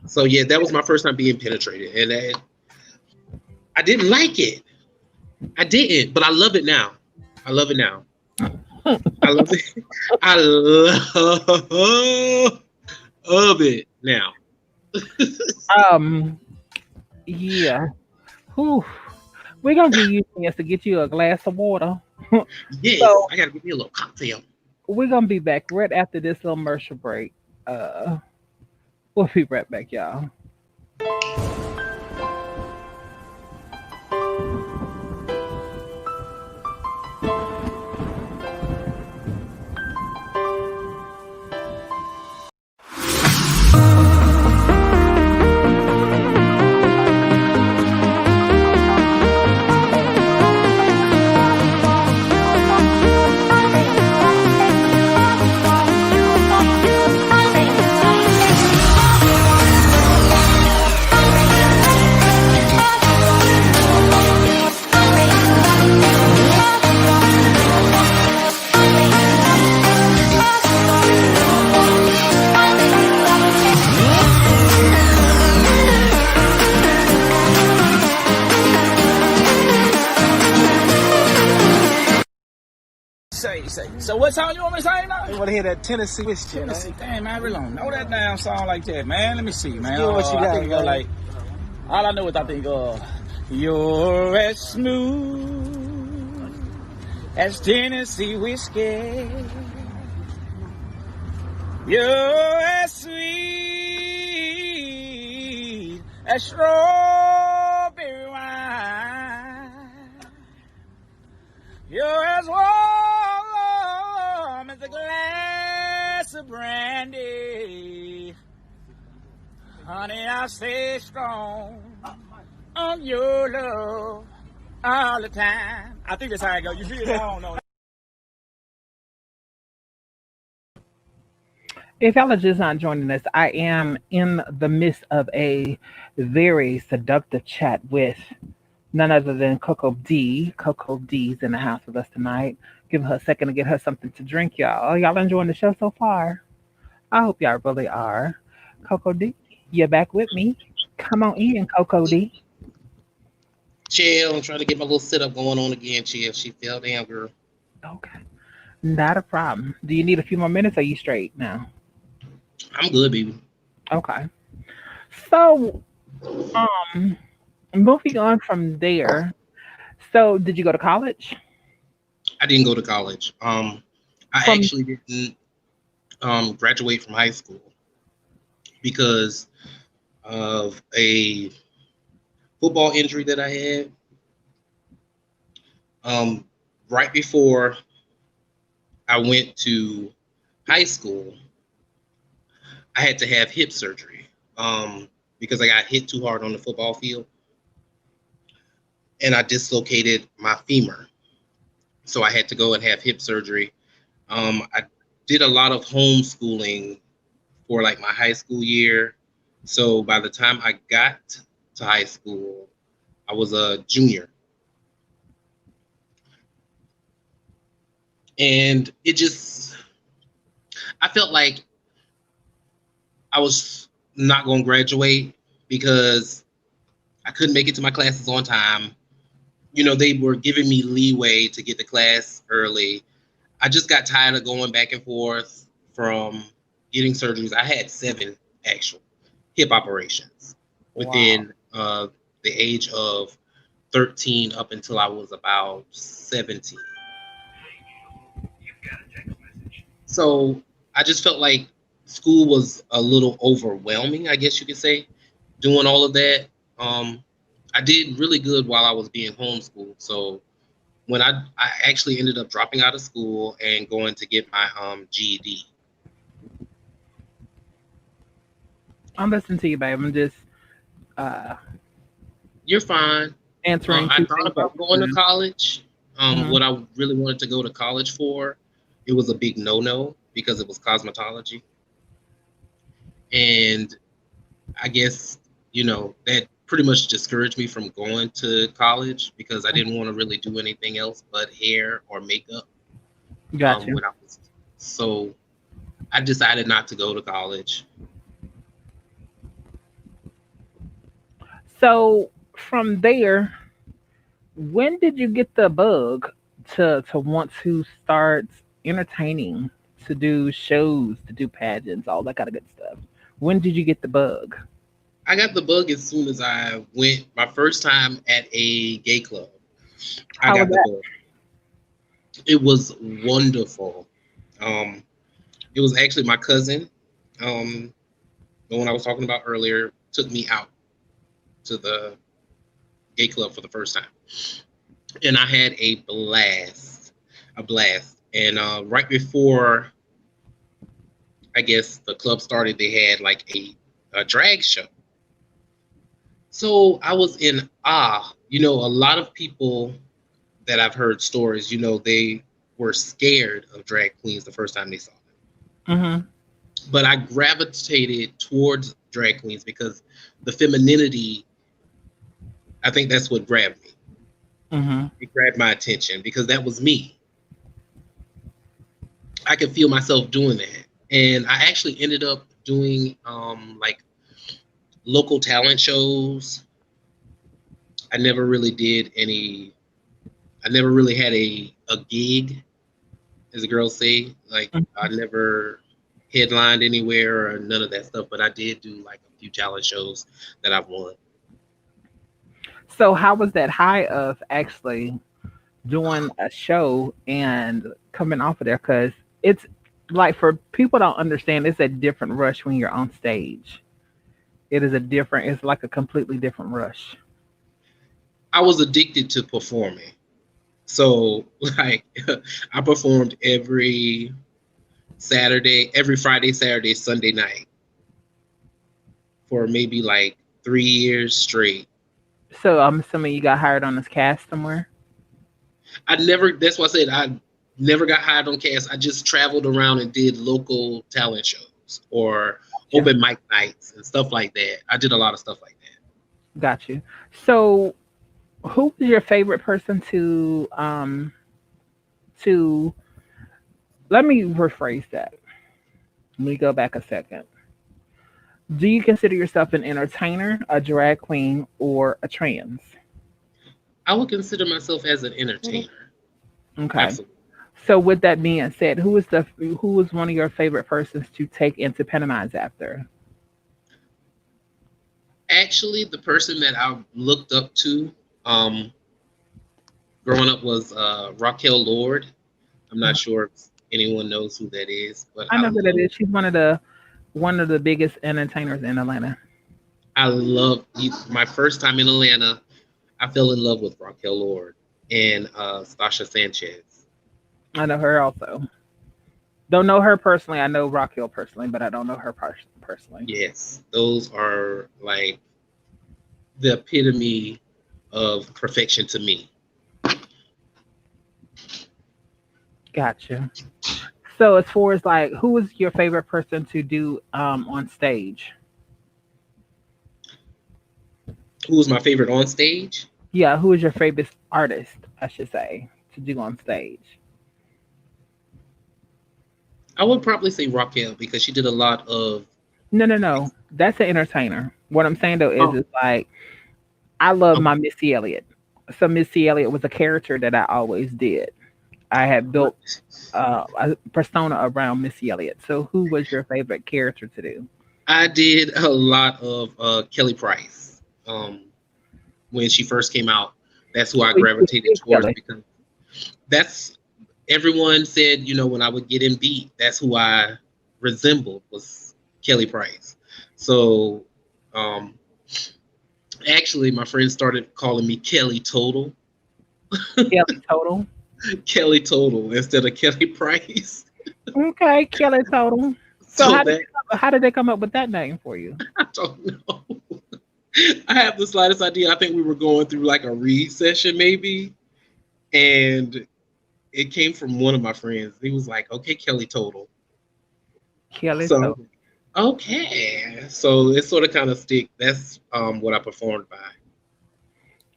So yeah, that was my first time being penetrated, and I didn't like it. I didn't, but I love it now. I love it now. I love it. I love it now. Yeah. Whew. We're gonna give you a chance to get you a glass of water. Yes, So I gotta give me a little cocktail. we're gonna be back right after this little commercial break. We'll be right back, y'all. Say. So what song you want me to sing now? You want to hear that Tennessee whiskey, Tennessee. man? Damn, man, I really don't know that damn song like that, man. Let me see, man. Give what you got, I think man. like, all I know is I think, you're as smooth as Tennessee whiskey. You're as sweet as strawberry wine. You're as warm as a glass of brandy. Honey, I stay strong on your love all the time. I think that's how it goes. You feel it? I don't know. If y'all are just not joining us, I am in the midst of a very seductive chat with none other than COKO D. COKO D's in the house with us tonight. Give her a second to get her something to drink, y'all. Y'all enjoying the show so far? I hope y'all really are. COKO D, you're back with me. Come on in, COKO D. Chill. I'm trying to get my little sit up going on again. Chill. She fell down, girl. Okay. Not a problem. Do you need a few more minutes or are you straight now? I'm good, baby. Okay. So, moving on from there. So, did you go to college? I didn't go to college. I From actually didn't graduate from high school because of a football injury that I had. Right before I went to high school, I had to have hip surgery because I got hit too hard on the football field and I dislocated my femur. So I had to go and have hip surgery. I did a lot of homeschooling for like my high school year. So by the time I got to high school, I was a junior. And I felt like I was not going to graduate because I couldn't make it to my classes on time. You know, they were giving me leeway to get to class early. I just got tired of going back and forth from getting surgeries. I had 7 actual hip operations within the age of 13 up until I was about 17. So I just felt like school was a little overwhelming, I guess you could say, doing all of that. I did really good while I was being homeschooled. So when I actually ended up dropping out of school and going to get my GED. I'm listening to you, babe. I'm just You're fine. answering I two thought things. about going to college. Mhm. What I really wanted to go to college for, it was a big no-no because it was cosmetology. And I guess, you know, that pretty much discouraged me from going to college because I didn't want to really do anything else but hair or makeup. Gotcha. So I decided not to go to college. So from there, when did you get the bug to want to start entertaining, to do shows, to do pageants, all that kind of good stuff? When did you get the bug? I got the bug as soon as I went my first time at a gay club. I How was got the that? bug. It was wonderful. Um, it was actually my cousin, the one I was talking about earlier, took me out to the gay club for the first time. And I had a blast. And right before, I guess, the club started, they had like a drag show. So I was in awe. You know, a lot of people that I've heard stories, you know, they were scared of drag queens the first time they saw them. Mm-hmm. But I gravitated towards drag queens because the femininity, I think that's what grabbed me. Mm-hmm. It grabbed my attention because that was me. I could feel myself doing that. And I actually ended up doing like local talent shows. I never really had a gig as the girls say. Like I never headlined anywhere or none of that stuff, but I did do like a few talent shows that I've won. So how was that high of actually doing a show and coming off of there? Because it's like for people don't understand, it's a different rush when you're on stage. It is a different. It's like a completely different rush. I was addicted to performing. So like I performed every Saturday, every Friday, Saturday, Sunday night for maybe like 3 years straight. So I'm assuming you got hired on this cast somewhere. That's why I said I never got hired on cast. I just traveled around and did local talent shows or Yeah. open mic nights and stuff like that. I did a lot of stuff like that. Got you. So who was your favorite person to let me rephrase that. Let me go back a second. Do you consider yourself an entertainer, a drag queen, or a trans? I would consider myself as an entertainer. Okay. Absolutely. So with that being said, who was one of your favorite persons to take into pantomimes after? Actually, the person that I looked up to growing up was Raquel Lord. I'm not sure if anyone knows who that is, but I know who that is. She's one of the biggest entertainers in Atlanta. I love my first time in Atlanta. I fell in love with Raquel Lord and Stasha Sanchez. I know her also. Don't know her personally. I know Raquel personally, but I don't know her personally. Yes, those are like the epitome of perfection to me. Gotcha. So as far as like, who was your favorite person to do on stage? Who was my favorite on stage? Yeah, who is your favorite artist, I should say, to do on stage? I would probably say Raquel because she did a lot of. No. That's an entertainer. What I'm saying though is like I love my Missy Elliott. So Missy Elliott was a character that I always did. I had built a persona around Missy Elliott. So who was your favorite character to do? I did a lot of Kelly Price. When she first came out, that's who I gravitated towards because that's everyone said, when I would get in beat, that's who I resembled was Kelly Price. So actually my friends started calling me Kelly Total. Kelly Total. Kelly Total instead of Kelly Price. Okay, Kelly Total. So how did they come up with that name for you? I don't know. I have the slightest idea. I think we were going through like a read session maybe, and it came from one of my friends. He was like, "Okay, Kelly Total." Total. Okay, so it sort of kind of stick. That's what I performed by.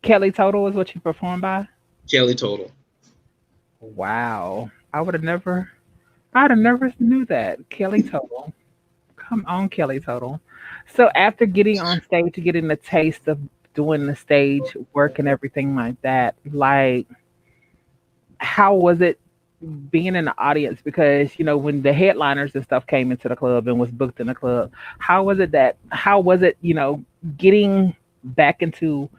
Kelly Total is what you performed by? Kelly Total. Wow. I'd have never knew that. Kelly Total. Come on, Kelly Total. So after getting on stage, getting the taste of doing the stage work and everything like that, like how was it being in the audience? Because when the headliners and stuff came into the club and was booked in the club, how was it getting back into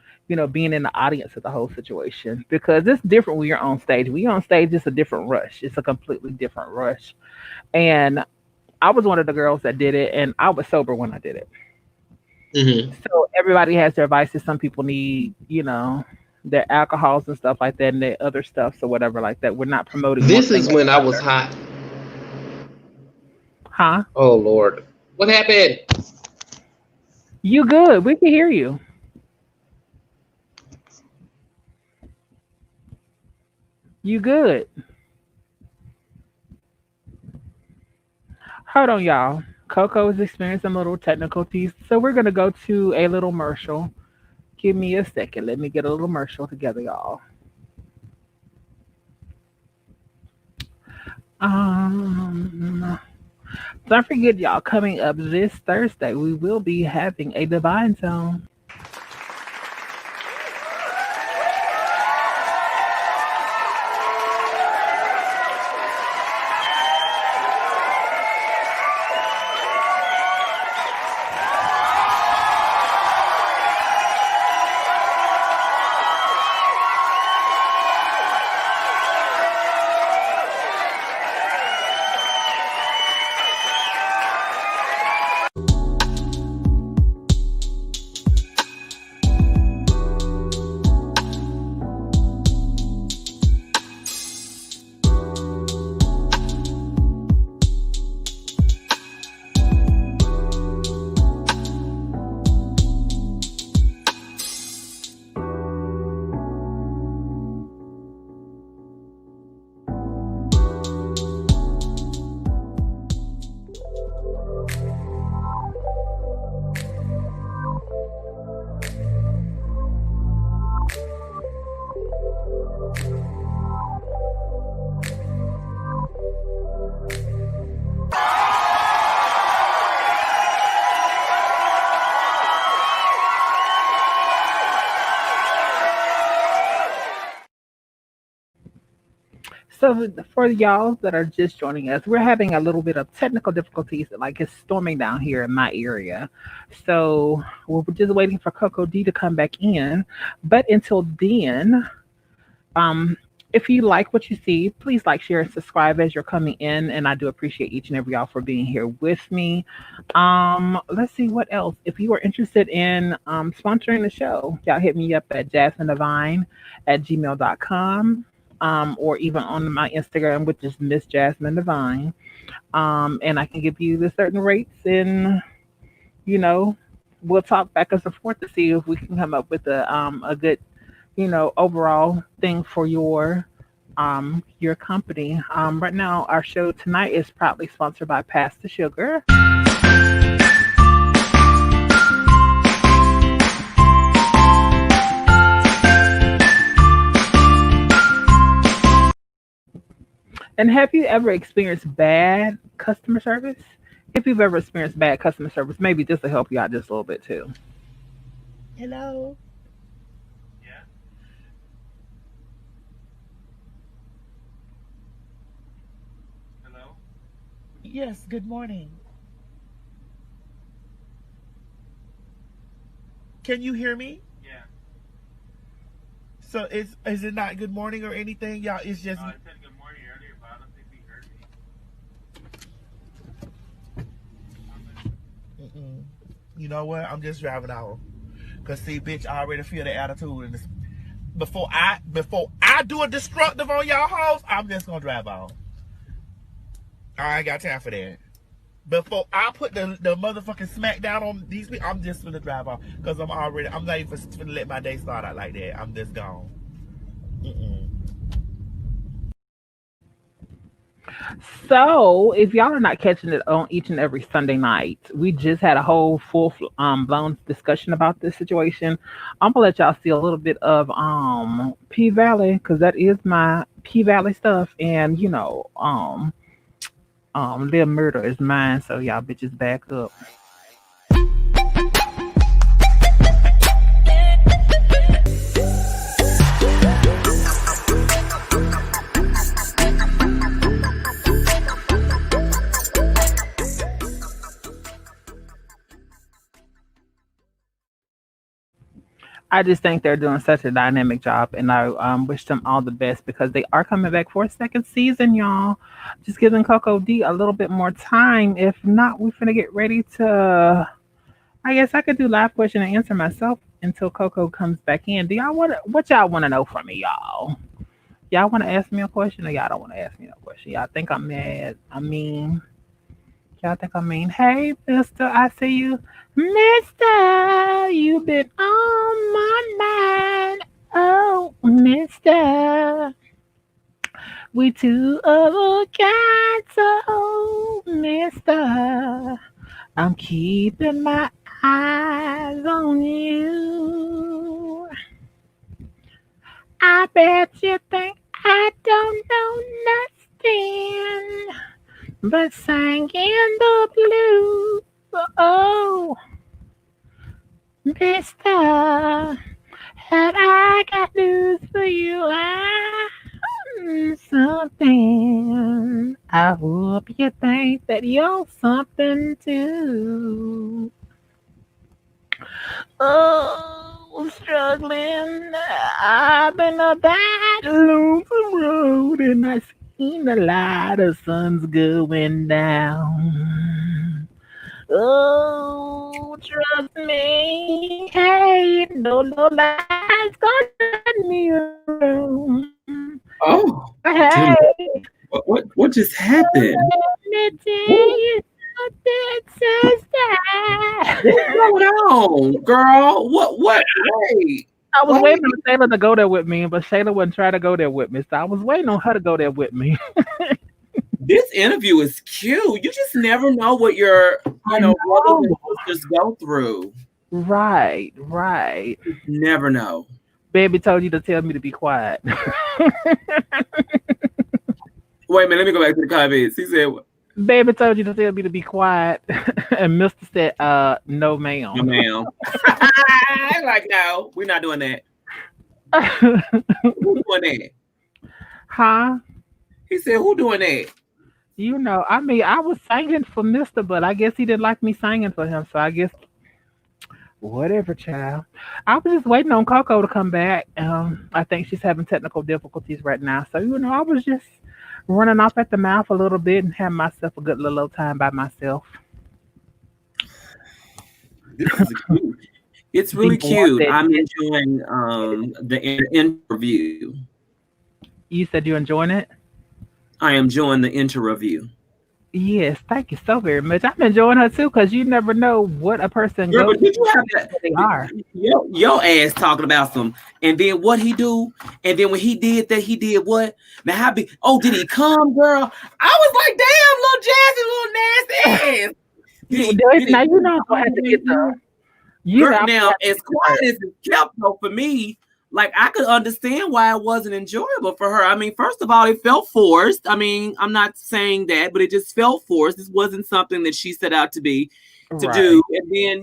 being in the audience of the whole situation? Because it's different when you're on stage. When you're on stage, it's a different rush. It's a completely different rush. And I was one of the girls that did it, and I was sober when I did it. Mm-hmm. So everybody has their vices. Some people need, their alcohols and stuff like that, and their other stuff, so whatever like that. We're not promoting. This is when I was hot. Huh? Oh Lord, what happened? You good? We can hear you. You good? Hold on, y'all. Coco is experiencing a little technicalities, so we're gonna go to a little commercial. Give me a second. Let me get a little commercial together, y'all. Don't forget, y'all, coming up this Thursday, we will be having a Divine Zone. So for y'all that are just joining us, we're having a little bit of technical difficulties. Like it's storming down here in my area, so we're just waiting for Coco D to come back in. But until then, um, if you like what you see, please like, share, and subscribe as you're coming in. And I do appreciate each and every y'all for being here with me. Let's see what else. If you are interested in sponsoring the show, y'all hit me up at jasminedivine@gmail.com. Or even on my Instagram, which is Miss Jasmine Divine. And I can give you the certain rates, and you know, we'll talk back and forth to see if we can come up with a good, overall thing for your company. Right now, our show tonight is proudly sponsored by Pass the Sugar. And have you ever experienced bad customer service? If you've ever experienced bad customer service, maybe this will help you out just a little bit too. Hello. Yeah. Hello. Yes, good morning. Can you hear me? Yeah. So is it not good morning or anything? Y'all, it's just I said good morning earlier, but I don't think he heard me. mm-mm. You know what? I'm just driving out. Cause see, bitch, I already feel the attitude in this. Before I do a destructive on y'all hoes, I'm just gonna drive out. I ain't got time for that. Before I put the motherfucking smack down on these people, I'm just gonna drive off. Cause I'm not even gonna let my day start out like that. I'm just gone. Mm-mm. So, if y'all are not catching it on each and every Sunday night, we just had a whole full blown discussion about this situation. I'm gonna let y'all see a little bit of P Valley because that is my P Valley stuff, and their murder is mine. So y'all bitches back up. I just think they're doing such a dynamic job, and I wish them all the best because they are coming back for a second season, y'all. Just giving Coco D a little bit more time. If not, we're gonna get ready to. I guess I could do live question and answer myself until Coco comes back in. Do y'all want what y'all want to know from me, y'all? Y'all want to ask me a question, or y'all don't want to ask me no question? Y'all think I'm mad? Y'all think I mean, hey, Mister, I see you. Mister, you've been on my mind. Oh, Mister, we two of a kind. So, Mister, I'm keeping my eyes on you. I bet you think I don't know nothing but sang in the blue. Oh, Mister, have I got news for you? I'm something. I hope you think that you're something too. Oh, struggling. I've been a bad lonesome road and I seen a lot of suns going down. Oh, trust me. Hey, no lies gonna turn me around. Oh, Hey, dear. What just happened? let me tell you something, What's sister. going on, girl? Wait, I was wait. waiting on Shayla to go there with me, but Shayla wouldn't try to go there with me. So I was waiting on her to go there with me. This interview is cute. You just never know what your, I brothers know. and sisters go through. Right, right. Never know. Baby told you to tell me to be quiet. Wait a minute, let me go back to the comments. He said, Baby told you to tell me to be quiet. And Mr. said, no, "No, ma'am. ma'am." I'm like, no, we're not doing that. Who's doing that? Huh? He said, "Who doing that?" You know, I mean, I was singing for Mister, but I guess he didn't like me singing for him. So I guess whatever, child. I was just waiting on Coco to come back. I think she's having technical difficulties right now. So you know, I was just running off at the mouth a little bit and having myself a good little time by myself. This is cute. It's really People want cute. that. I'm enjoying the interview. You said you're enjoying it. I am enjoying the interview. Yes, thank you so very much. I'm enjoying her too because you never know what a person Girl, goes but did you have through, what they are. your ass talking about some, and then what he do, and then when he did that, he did what? Now how be? Oh, did he come, girl? I was like, damn, little Jazzy, little nasty ass. Now you know I'm gonna have to get the. You know, Girl, I'm gonna now, have to as get quiet as it kept, though, for me, like I could understand why it wasn't enjoyable for her. I mean, first of all, it felt forced. I mean, I'm not saying that, but it just felt forced. This wasn't something that she set out to right. do. And then,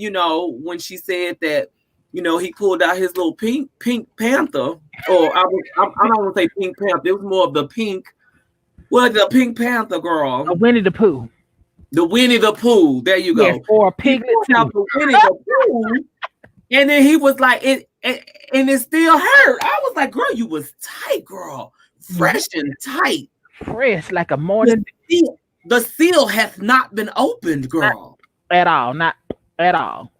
when she said that, he pulled out his little pink panther, or I don't want to say pink panther. It was more of the pink. Well, the Pink Panther girl. A Winnie the Pooh. The Winnie the Pooh. There you Yes, go. or a He piglet pulled out too. the Winnie the Pooh. And then he was like, and it still hurt. I was like, girl, you was tight, girl. Fresh and tight. Fresh like a morning. The seal hath not been opened, girl. Not at all. Not at all.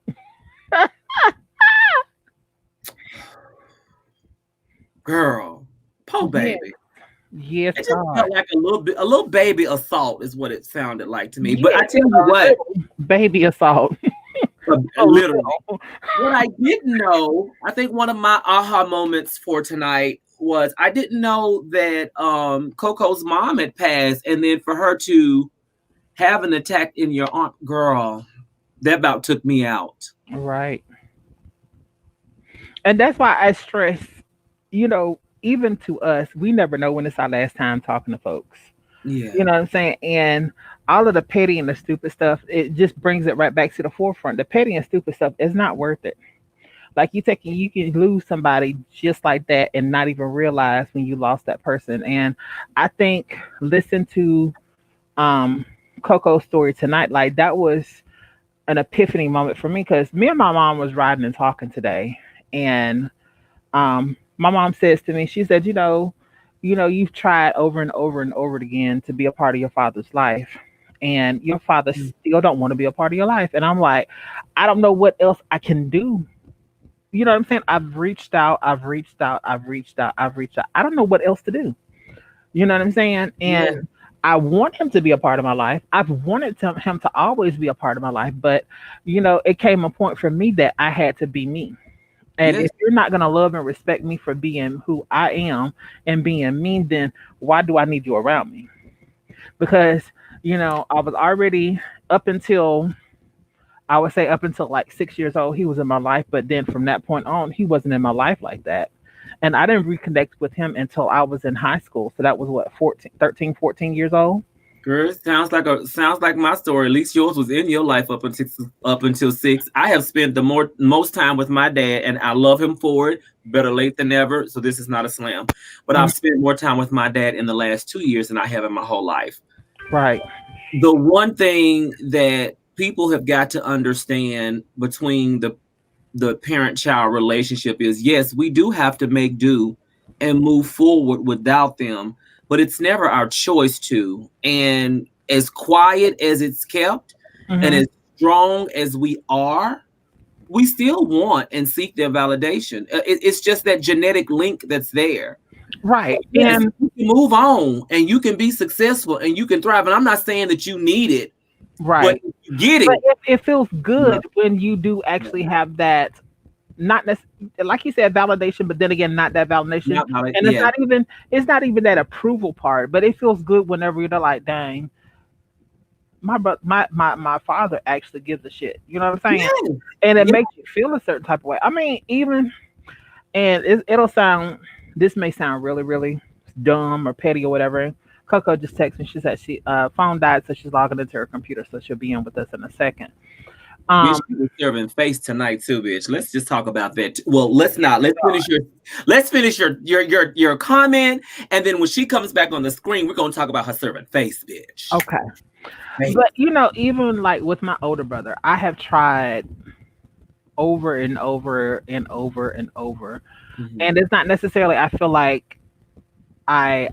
Girl. Poor baby. Yes, It just felt like a little baby assault is what it sounded like to me. But I yes, tell you what, baby assault. literally. What I didn't know, I think one of my aha moments for tonight was I didn't know that Coco's mom had passed, and then for her to have an attack in your aunt, girl, that about took me out. Right. And that's why I stress, even to us, we never know when it's our last time talking to folks. Yeah. You know what I'm saying? And all of the petty and the stupid stuff, it just brings it right back to the forefront. The petty and stupid stuff is not worth it. Like you can lose somebody just like that and not even realize when you lost that person. And I think listen to Coco's story tonight, like that was an epiphany moment for me because me and my mom was riding and talking today. And my mom says to me, she said, you've tried over and over and over again to be a part of your father's life. And your father still don't want to be a part of your life. And I'm like, I don't know what else I can do. You know what I'm saying? I've reached out. I don't know what else to do. You know what I'm saying? And I want him to be a part of my life. I've wanted him to always be a part of my life. But, it came a point for me that I had to be me. And if you're not going to love and respect me for being who I am and being me, then why do I need you around me? Because, I was already I would say up until like 6 years old, he was in my life. But then from that point on, he wasn't in my life like that. And I didn't reconnect with him until I was in high school. So that was what, 14 years old? Girl, sounds like my story. At least yours was in your life up until 6. I have spent the most time with my dad, and I love him for it. Better late than never. So this is not a slam. But I've spent more time with my dad in the last 2 years than I have in my whole life. Right. The one thing that people have got to understand between the parent-child relationship is, yes, we do have to make do and move forward without them. But it's never our choice to. And as quiet as it's kept and as strong as we are, we still want and seek their validation. It's just that genetic link that's there. Right. Yes, And you can move on and you can be successful and you can thrive. And I'm not saying that you need it. right. But you get it. But it feels good when you do actually have that, not necessarily, like you said, validation, but then again, not that validation. And it's not even that approval part, but it feels good whenever you're like, dang, my father actually gives a shit. You know what I'm saying? Yeah. And it makes you feel a certain type of way. I mean, even, and this may sound really, really dumb or petty or whatever. Coco just texted me. She said she phone died, so she's logging into her computer, so she'll be in with us in a second. Bitch, you was serving face tonight too, bitch. Let's just talk about that. Well, let's not. Let's finish your comment, and then when she comes back on the screen, we're gonna talk about her serving face, bitch. Okay. Hey. But even like with my older brother, I have tried over and over and over and over. Mhm. And it's not necessarily I feel like I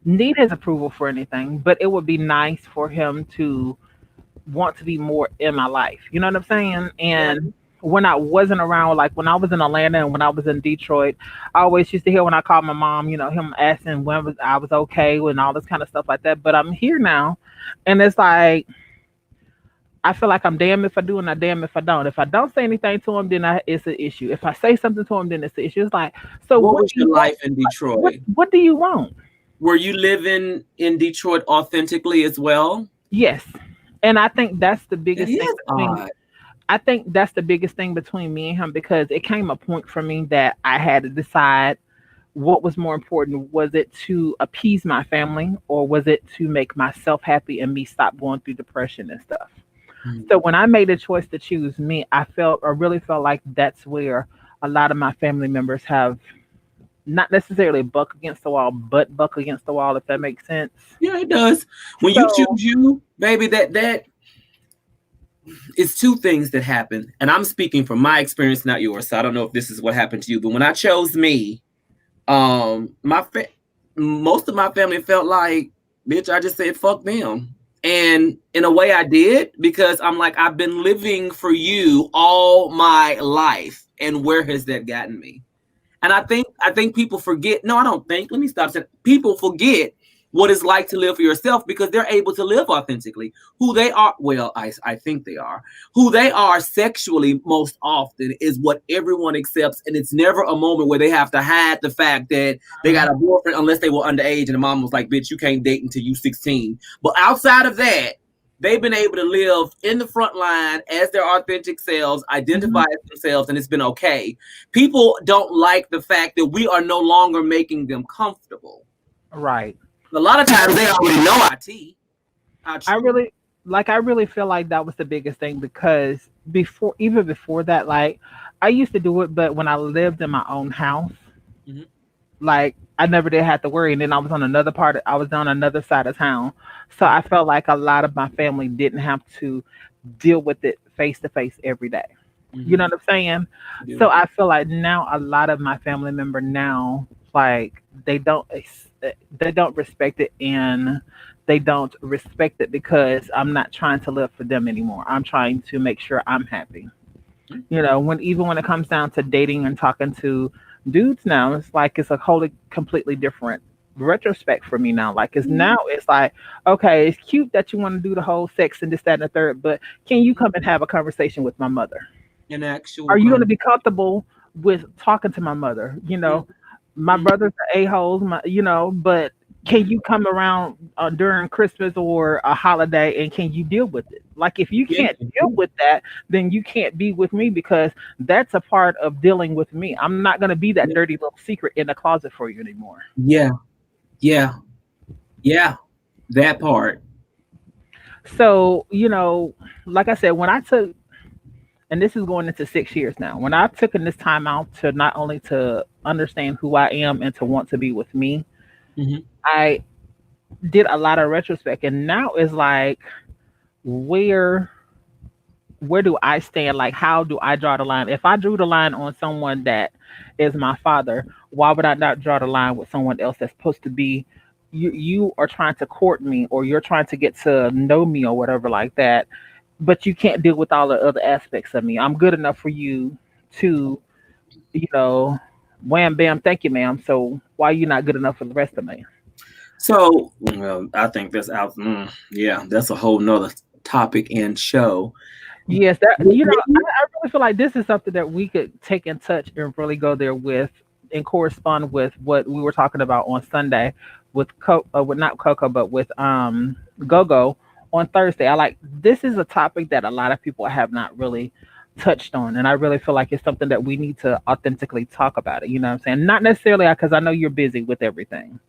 need his approval for anything, but it would be nice for him to want to be more in my life. You know what I'm saying? And when I wasn't around, like when I was in Atlanta and when I was in Detroit, I always used to hear when I called my mom, him asking when I was okay and all this kind of stuff like that. But I'm here now, and it's like I feel like I'm damned if I do and I'm damned if I don't. If I don't say anything to him, then it's an issue. If I say something to him, then it's an issue. It's like, so what was your life in Detroit? What do you want? Were you living in Detroit authentically as well? Yes. And I think that's the biggest It thing. is odd. I think that's the biggest thing between me and him because it came a point for me that I had to decide what was more important. Was it to appease my family or was it to make myself happy and me stop going through depression and stuff? So when I made a choice to choose me, I really felt like that's where a lot of my family members have not necessarily buck against the wall, but buck against the wall, if that makes sense. Yeah, it does. When you choose you, baby, that it's two things that happen. And I'm speaking from my experience, not yours. So I don't know if this is what happened to you. But when I chose me, most of my family felt like, bitch, I just said fuck them. And in a way I did, because I'm like, I've been living for you all my life. And where has that gotten me? And I think people forget. No, I don't think. Let me stop saying. People forget what it's like to live for yourself because they're able to live authentically. Who they are, well, I think they are. Who they are sexually most often is what everyone accepts. And it's never a moment where they have to hide the fact that they got a boyfriend unless they were underage and the mom was like, bitch, you can't date until you 16. But outside of that, they've been able to live in the front line as their authentic selves, identify as themselves, and it's been okay. People don't like the fact that we are no longer making them comfortable. Right. A lot of times they already know our tea. I really feel like that was the biggest thing because even before that, like I used to do it, but when I lived in my own house, like I never did have to worry. And then I was on another side of town. So I felt like a lot of my family didn't have to deal with it face to face every day. You know what I'm saying? Yeah. So I feel like now a lot of my family member now, like they don't respect it and they don't respect it because I'm not trying to live for them anymore. I'm trying to make sure I'm happy. Even when it comes down to dating and talking to dudes now, it's like it's a wholly completely different retrospect for me now. Like it's like, okay, it's cute that you want to do the whole sex and this, that, and the third, but can you come and have a conversation with my mother? Are you going to be comfortable with talking to my mother? My brothers are a-holes, but can you come around during Christmas or a holiday and can you deal with it? Like if you can't deal with that, then you can't be with me because that's a part of dealing with me. I'm not going to be that dirty little secret in the closet for you anymore. Yeah, that part. So, like I said, when I took, and this is going into 6 years now, when I've taken this time out to not only to understand who I am and to want to be with me, I did a lot of retrospect. And now it's like, where do I stand? Like, how do I draw the line? If I drew the line on someone that is my father, why would I not draw the line with someone else that's supposed to be, you are trying to court me or you're trying to get to know me or whatever like that, but you can't deal with all the other aspects of me. I'm good enough for you to, wham, bam, thank you, ma'am. So why are you not good enough for the rest of me? So, I think that's out. That's a whole nother topic and show. Yes, I really feel like this is something that we could take in touch and really go there with and correspond with what we were talking about on Sunday with not Coco, but with GoGo on Thursday. This is a topic that a lot of people have not really touched on, and I really feel like it's something that we need to authentically talk about it. You know what I'm saying? Not necessarily because I know you're busy with everything.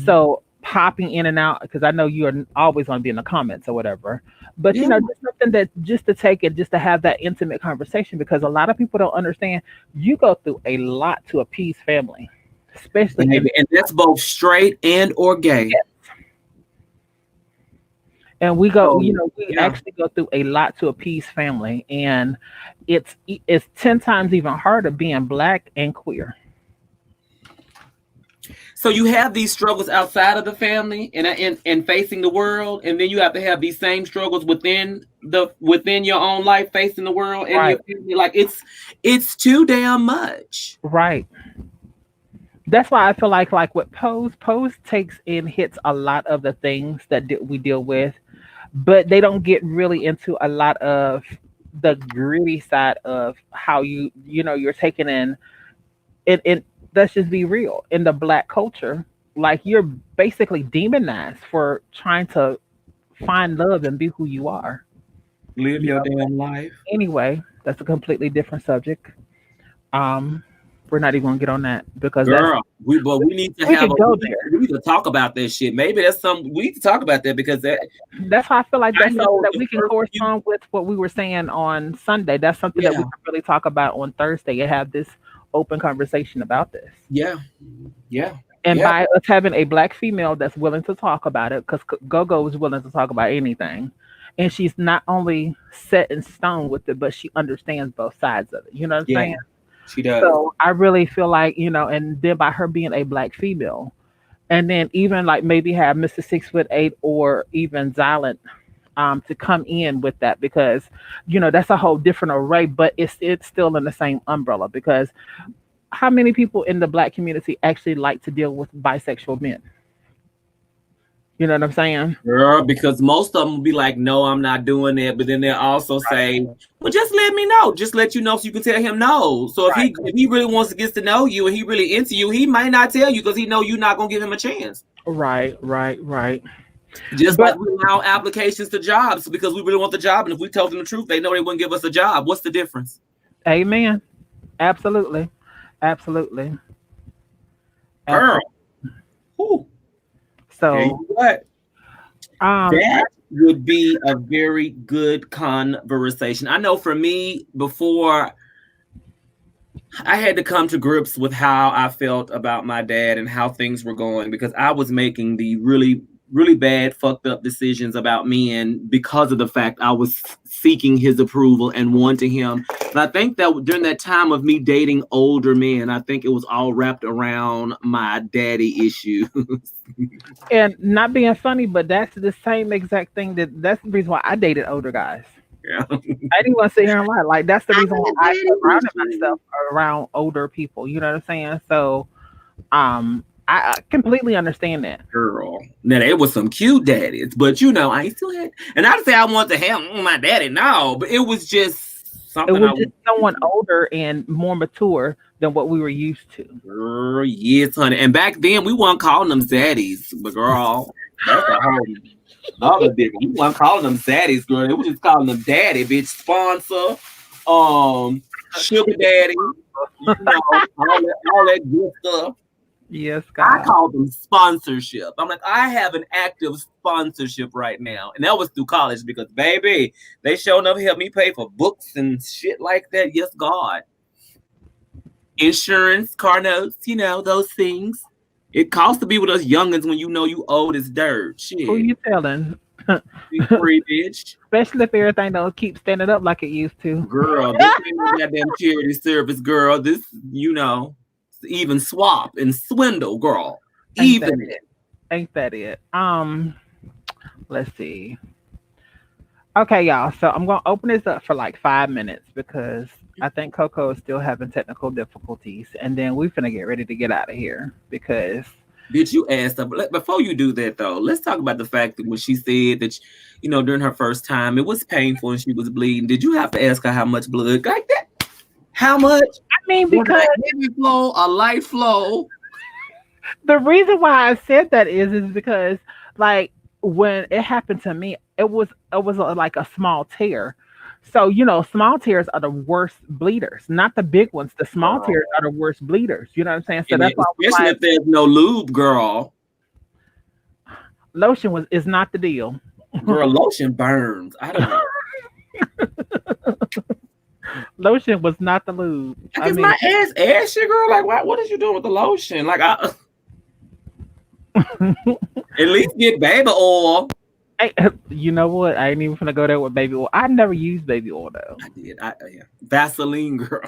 So popping in and out because I know you are always going to be in the comments or whatever. But Yeah. just something that just to take it, just to have that intimate conversation because a lot of people don't understand. You go through a lot to appease family, especially in Baby, and that's both straight and or gay. and we go, So we yeah. actually go through a lot to appease family, and it's 10 times even harder being black and queer. So you have these struggles outside of the family and facing the world, and then you have to have these same struggles within your own life, facing the world and Right, your family. Like it's too damn much. right. That's why I feel like with Pose takes and hits a lot of the things that we deal with, but they don't get really into a lot of the gritty side of how you're taking in it. Let's just be real. In the black culture, like you're basically demonized for trying to find love and be who you are. Live You your know. damn life. Anyway, that's a completely different subject. Um, we're not even gonna get on that because Girl, we need to we have could go there. we need to talk about that shit. Maybe that's something we need to talk about that because That's how I feel like I that's something know that the we can first few, correspond with what we were saying on Sunday. That's something that we yeah, can really talk about on Thursday and have this open conversation about this. yeah, yeah, And yeah, by us having a black female that's willing to talk about it, because Gogo is willing to talk about anything, and she's not only set in stone with it, but she understands both sides of it. You know what I'm yeah, saying? she does. So I really feel like and then by her being a black female, and then even like maybe have Mr. 6'8" or even Xylent to come in with that because that's a whole different array, but it's still in the same umbrella because how many people in the black community actually like to deal with bisexual men? You know what I'm saying? Girl, because most of them will be like, no, I'm not doing that. But then they'll also say, well, just let me know. Just let you know so you can tell him no. So Right. if he really wants to get to know you and he really into you, he might not tell you because he know you're not going to give him a chance. Right, right, right. Just But like we allow applications to jobs because we really want the job. And if we told them the truth, they know they wouldn't give us a job. What's the difference? amen. Absolutely. Absolutely. Girl. Absolutely. Whew. So You know what? That would be a very good conversation. I know for me, before I had to come to grips with how I felt about my dad and how things were going because I was making the really, really bad, fucked up decisions about men because of the fact I was seeking his approval and wanting him. And I think that during that time of me dating older men, I think it was all wrapped around my daddy issues. and not being funny, but that's the same exact thing that's the reason why I dated older guys. Yeah. I didn't want to sit here and lie. Like that's the I reason why had I daddy surrounded issues. myself around older people. You know what I'm saying? So I completely understand that. Girl. Now there was some cute daddies, but I still had, and I'd say I want to have my daddy now, but it was just It something was I just someone older and more mature than what we were used to. girl, yes, honey. And back then we weren't calling them zaddies, but girl, that's a whole other different. We weren't calling them zaddies, girl. They were just calling them daddy, bitch, sponsor, sugar daddy, all that good stuff. Yes, I God. call them sponsorship. I'm like, I have an active sponsorship right now. And that was through college because, baby, they showed up helped me pay for books and shit like that. Yes, God. Insurance, car notes, those things. It costs to be with us youngins when you old as dirt. Who Shit. you telling? Be free, bitch. Especially if everything don't keep standing up like it used to. Girl, this ain't no goddamn charity service, girl. This, even swap and swindle, girl. Ain't that Even it? Ain't that it? Let's see. Okay, y'all. So I'm gonna open this up for like 5 minutes because I think Coco is still having technical difficulties, and then we're gonna get ready to get out of here because Did you ask her? Before you do that, though, let's talk about the fact that when she said that, during her first time, it was painful and she was bleeding. Did you have to ask her how much blood? Like that? How much? I mean Was because it a heavy flow, a light flow? the reason why I said that is because like when it happened to me, it was like a small tear. So small tears are the worst bleeders, not the big ones. The small Girl. tears are the worst bleeders. You know what I'm saying? So And that's why I was especially like, if there's no lube, girl. Lotion is not the deal. Girl, lotion burns. I don't know. Lotion was not the lube. Like, is my ass ashy, girl? Like, what is you doing with the lotion? Like, at least get baby oil. Hey, you know what? I ain't even gonna go there with baby oil. I never used baby oil though. I did. Yeah. Vaseline, girl.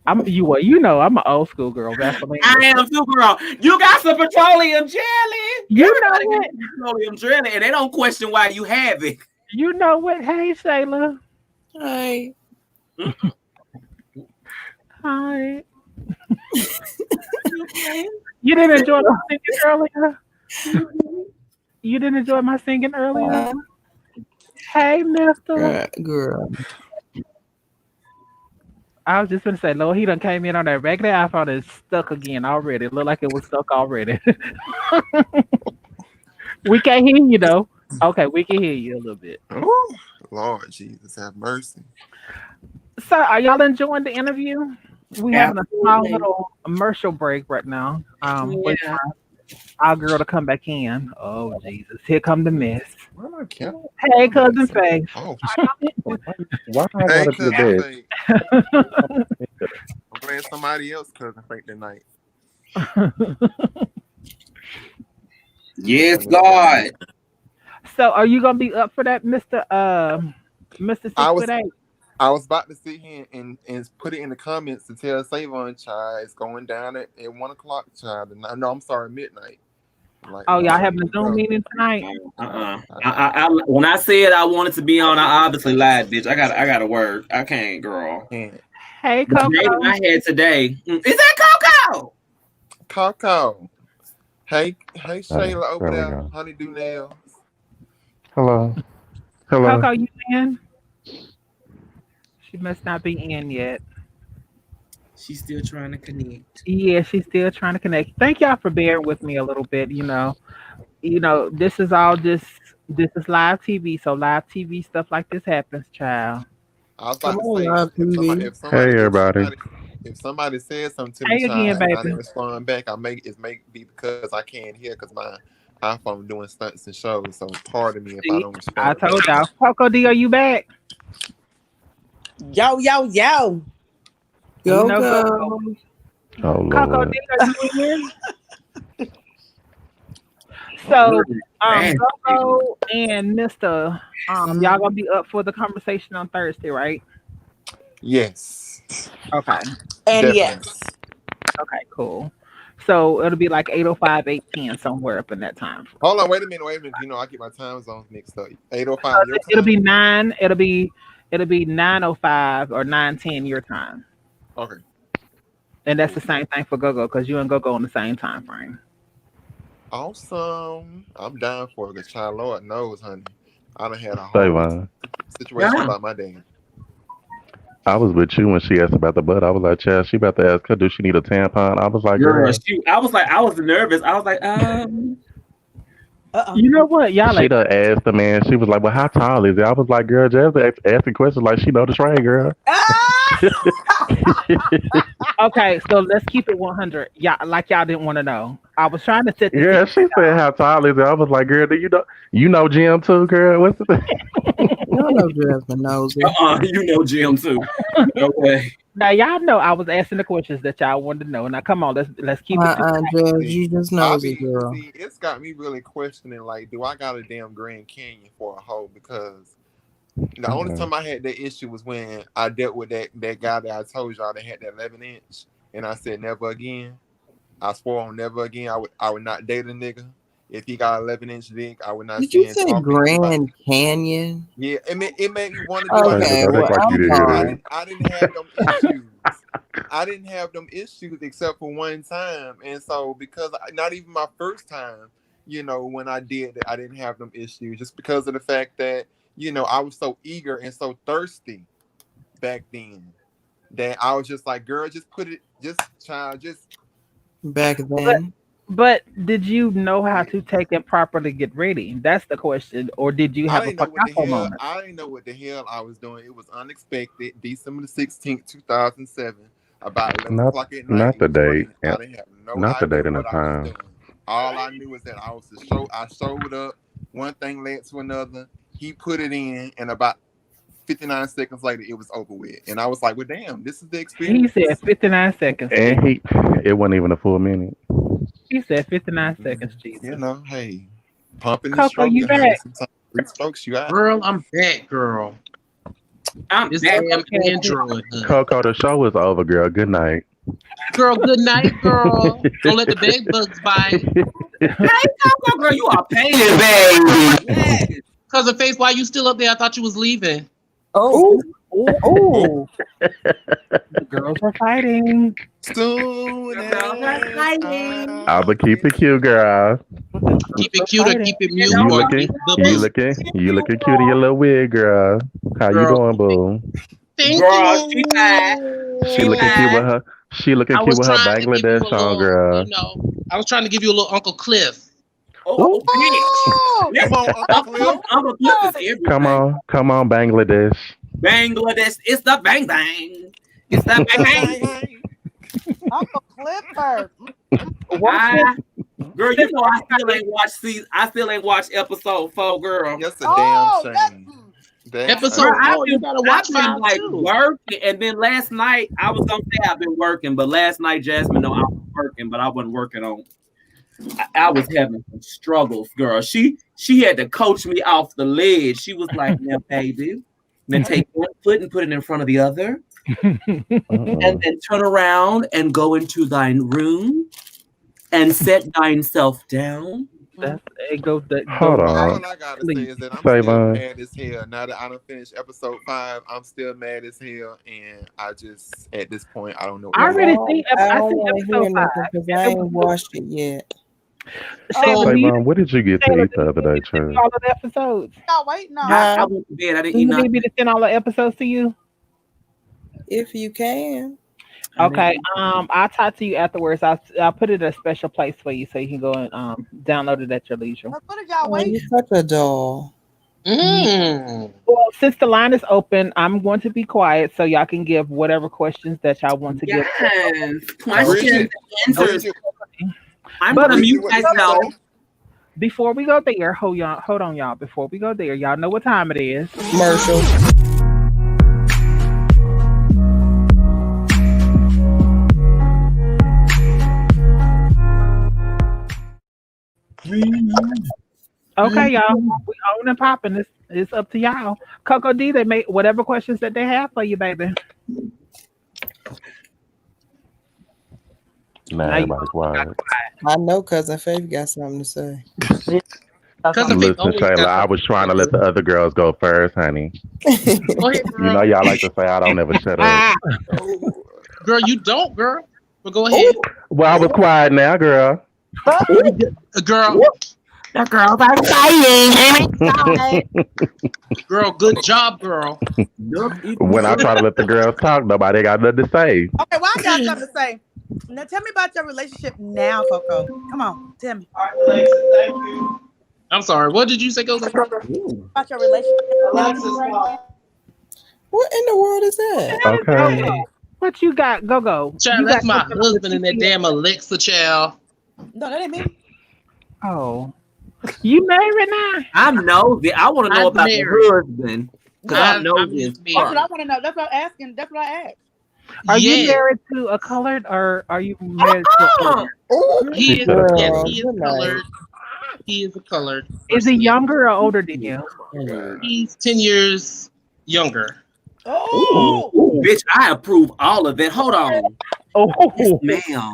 I'm an old school girl. Vaseline. I am too, girl. You got some petroleum jelly. Everybody got petroleum jelly, and they don't question why you have it. You know what? Hey, Shayla. Hi. Hi. You didn't enjoy my singing earlier? You didn't enjoy my singing earlier? Hey, mister. Girl. I was just gonna say, Lord, he done came in on that regular iPhone and stuck again already. It looked like it was stuck already. We can't hear you though. Okay, we can hear you a little bit. Oh, Lord Jesus, have mercy. So, are y'all enjoying the interview? We having a small little commercial break right now. Wait for our girl to come back in. Oh Jesus, here come the mess. Hey, cousin Faye. Oh, why I hey, gotta be cousin the Faye. I'm playing somebody else, cousin Faye, tonight. Yes, God. So, are you gonna be up for that, Mister 6'8"? I was about to sit here and put it in the comments to tell Savon, child, it's going down at 1 o'clock, child. No, I'm sorry, midnight. Like, y'all having a Zoom meeting tonight? When I said I wanted to be on, I obviously lied, bitch. I gotta work. I can't, girl. Hey, Coco. I had today. Is that Coco? Coco. Hey, Shayla over there, Honeydew Nails. Hello. Coco, you in? She must not be in yet. She's still trying to connect. Yeah, she's still trying to connect. Thank y'all for bearing with me a little bit. You know, this is all this is live TV, so live TV stuff like this happens, child. I was about to say, hey everybody. If somebody says something to me, child, and I didn't respond back, it may be because I can't hear because my iPhone doing stunts and shows. So pardon me if I don't respond. I told y'all. COKO D, are you back? Yo. Go. Oh, COKO D, are you in? So, COKO and Mr. Y'all gonna be up for the conversation on Thursday, right? Yes. Okay. And definitely. yes. Okay, cool. So it'll be like 8:05, 8:10, somewhere up in that time. Hold on, wait a minute. You know, I get my time zones mixed up. 8:05 your time? It'll be 9. It'll be 9:05 or 9:10 your time. Okay. And that's the same thing for GoGo because you and GoGo on the same time frame. Awesome. I'm down for it because child, Lord knows, honey. I done had a whole situation about my day. I was with you when she asked about the butt. I was like, child, she about to ask her, do she need a tampon? I was like, girl. I was nervous. I was like, You know what? Y'all she done asked the man. She was like, well, how tall is it? I was like, girl, just asking questions like she know the train, girl. Okay, so let's keep it 100. Yeah, like y'all didn't want to know. I was trying to set this. Yeah, she said, how tall is it? I was like, girl, do you know Jim too, girl? What's the thing? You know Jasmine knows it. You know Jim too. Okay. Now y'all know I was asking the questions that y'all wanted to know. Now come on, let's keep it. Jazz, you just know it, girl. See, it's got me really questioning. Like, do I got a damn Grand Canyon for a hoe? Because the only time I had that issue was when I dealt with that guy that I told y'all that had that 11-inch, and I said never again. I swore on never again. I would not date a nigga if he got 11-inch dick. I would not. Did you say Grand Canyon? Yeah, it made me want to do okay, I didn't have them issues. I didn't have them issues except for one time, and so because not even my first time, you know, when I did that, I didn't have them issues just because of the fact that, you know, I was so eager and so thirsty back then that I was just like, girl, just put it, just back then. But did you know how to take and properly get ready? That's the question. Or did you have a moment? I didn't know what the hell I was doing. It was unexpected. December the 16th, 2007, about 11 o'clock at night. Not the date. I didn't have no not the idea date and the what I was time. doing. All I knew is that I showed up. One thing led to another. He put it in, and about 59 seconds later, it was over with. And I was like, well, damn, this is the He experience. said 59 seconds. And it wasn't even a full minute. He said 59 seconds, Jesus. You know, hey, pumping and Coco, stroking. you back? Sometimes 3 strokes, you out. Girl, I'm back, girl. I'm This back. damn Android. Honey. Coco, the show is over, girl. Good night. Girl, good night, girl. Don't let the bed bugs bite. Hey, Coco, girl, you are painted, baby. Yes. Cousin Face, why you still up there? I thought you was leaving. Oh, oh, the girls are fighting. Soon I'ma keep it cute, girl. Keep it cute or keep it mute. You or looking, keep the you boo. looking cute in your little wig, girl. How you Girl. doing, boo? Thank Girl, you. she fine. She looking cute with her. She looking I cute was with her trying to give you a Bangladesh on, little, girl. you know, I was trying to give you a little Uncle Cliff. Oh, Oh, come on, Uncle Cliff. Uncle Cliff is everything. Come on, Bangladesh. Bangladesh, it's the bang bang. It's the bang bang. Uncle Clifford. Girl, you know I still ain't watched episode 4, girl. That's a damn shame. Episode 4, you gotta watch I've been 5 like too. working, and then last night I was gonna say I've been working, but last night Jasmine know I was working, but I wasn't working on. I was having some struggles, girl. She had to coach me off the ledge. She was like, "Now, baby, then take one foot and put it in front of the other, and then turn around and go into thine room and set thine self down." Hold on. All I gotta say is that I'm still mad as hell. Now that I done finished episode 5, I'm still mad as hell, and I just at this point I don't know. I don't want to hear nothing because I ain't watched it yet. Savon, what did you get to eat the other day, Chad? All of the episodes. Y'all waiting on. I went to bed. I didn't Do eat you nothing. need me to send all the episodes to you? If you can. Okay. I'll talk to you afterwards. I'll put it in a special place for you so you can go and download it at your leisure. What did y'all Oh, wait? you're such a doll. Well, since the line is open, I'm going to be quiet so y'all can give whatever questions that y'all want to give. Yes, questions, answers. I'm But gonna mute myself. Before we go there, hold on, y'all. Before we go there, y'all know what time it is. Commercial. Okay, y'all. We on and popping. It's up to y'all. COKO D, they make whatever questions that they have for you, baby. Nah, everybody quiet. I know Cousin Faith got something to say. Listen, Taylor, I was trying to let the other girls go first, honey. Go ahead, girl. You know y'all like to say I don't ever shut up. Girl, you don't, girl. But go ahead. Well, I was quiet now, girl. Girl. The girls are fighting. Girl, good job, girl. When I try to let the girls talk, nobody got nothing to say. Okay, well, I got something to say. Now, tell me about your relationship now, Coco. Come on, tell me. Thank you. I'm sorry. What did you say, Coco? About your relationship. What in the world is that? Okay. What you got? Go. Child, that's my husband and that damn Alexa, child. No, that ain't me. Oh. You married now? I'm nosy. I want to know about the husband. Because I know this. That's what I want to know. That's what I'm asking. That's what I asked. Are you married to a colored or are you married to a colored? He is, Girl, yes, he is good night. colored. He is a colored. Is he younger or older than you? He's 10 years younger. Ooh, bitch, I approve all of it. Hold on. Oh, yes, ma'am.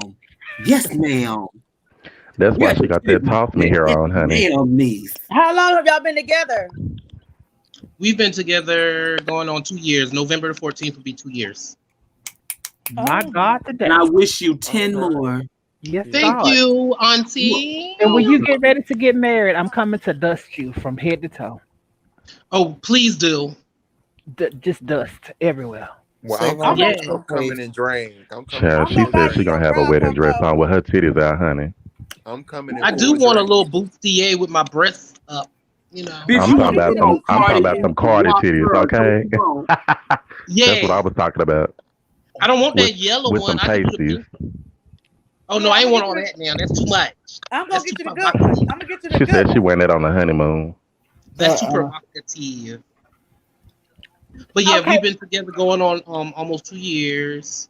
Yes, ma'am. That's why she got that toss me hair on, honey. Ma'am, niece. How long have y'all been together? We've been together going on 2 years. November the 14th will be 2 years. My God, today. And I wish you 10 more. Yes, Thank God. you, Auntie. And when you get ready to get married, I'm coming to dust you from head to toe. Oh, please do. Just dust everywhere. Well, I'm coming in drag. Child, she said she gonna have a wedding dress on with her titties out, honey. I'm coming in. I do want a little bustier with my breasts up. You know. I'm talking about some Cardi titties, okay? Yeah. That's what I was talking about. I don't want that yellow with one. some pasties. Oh no, I ain't want all that now. That's too much. I'm gonna That's get too you the good one. I'm gonna get you the She good said she one. went it on the honeymoon. That's too provocative. But yeah, Okay. we've been together going on almost 2 years.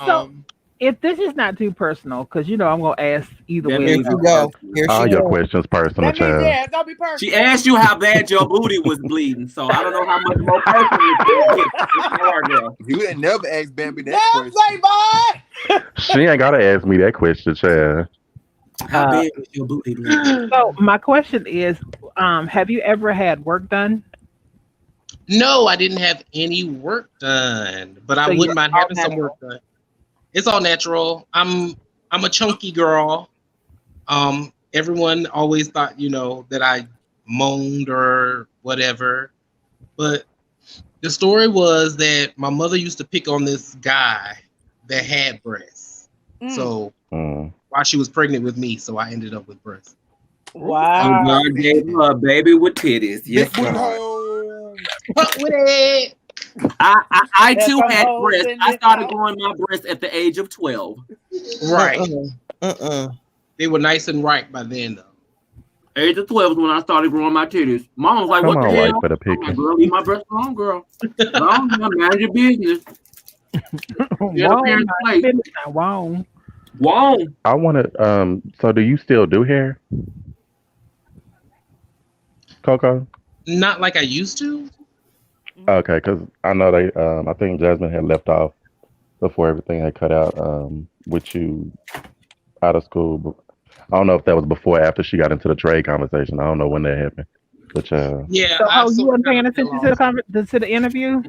So if this is not too personal, because you know I'm gonna ask either That way. Here means she it's go. personal. Here All she your go. questions personal, That means child. it's gonna be perfect. She asked you how bad your booty was bleeding, so I don't know how much more personal it's gonna get. It's hard, girl. You didn't never ask Bambi that Yeah, question. Playboy. She ain't gotta ask me that question, child. How bad was your booty bleeding? So my question is, have you ever had work done? No, I didn't have any work done, but I So wouldn't you're mind all having some work done. It's all natural. I'm a chunky girl. Everyone always thought, that I moaned or whatever. But the story was that my mother used to pick on this guy that had breasts. So while she was pregnant with me, so I ended up with breasts. Wow. God gave her a baby with titties. Yes, God. With it. I There's too some had hoes breasts. in I this started house. growing my breasts at the age of 12. Right. They were nice and ripe by then, though. Age of 12 is when I started growing my titties. Mom was like, Come what the on, hell? right for the I'm like, picking. girl, leave my breast alone, girl. Wrong, manage your business. You're the parents' place. Wow. Wow. I want to. So, do you still do hair, Coco? Not like I used to. Okay, because I know they. I think Jasmine had left off before everything had cut out. With you out of school. But I don't know if that was before or after she got into the trade conversation. I don't know when that happened. But Yeah, So, I you weren't paying attention to the interview?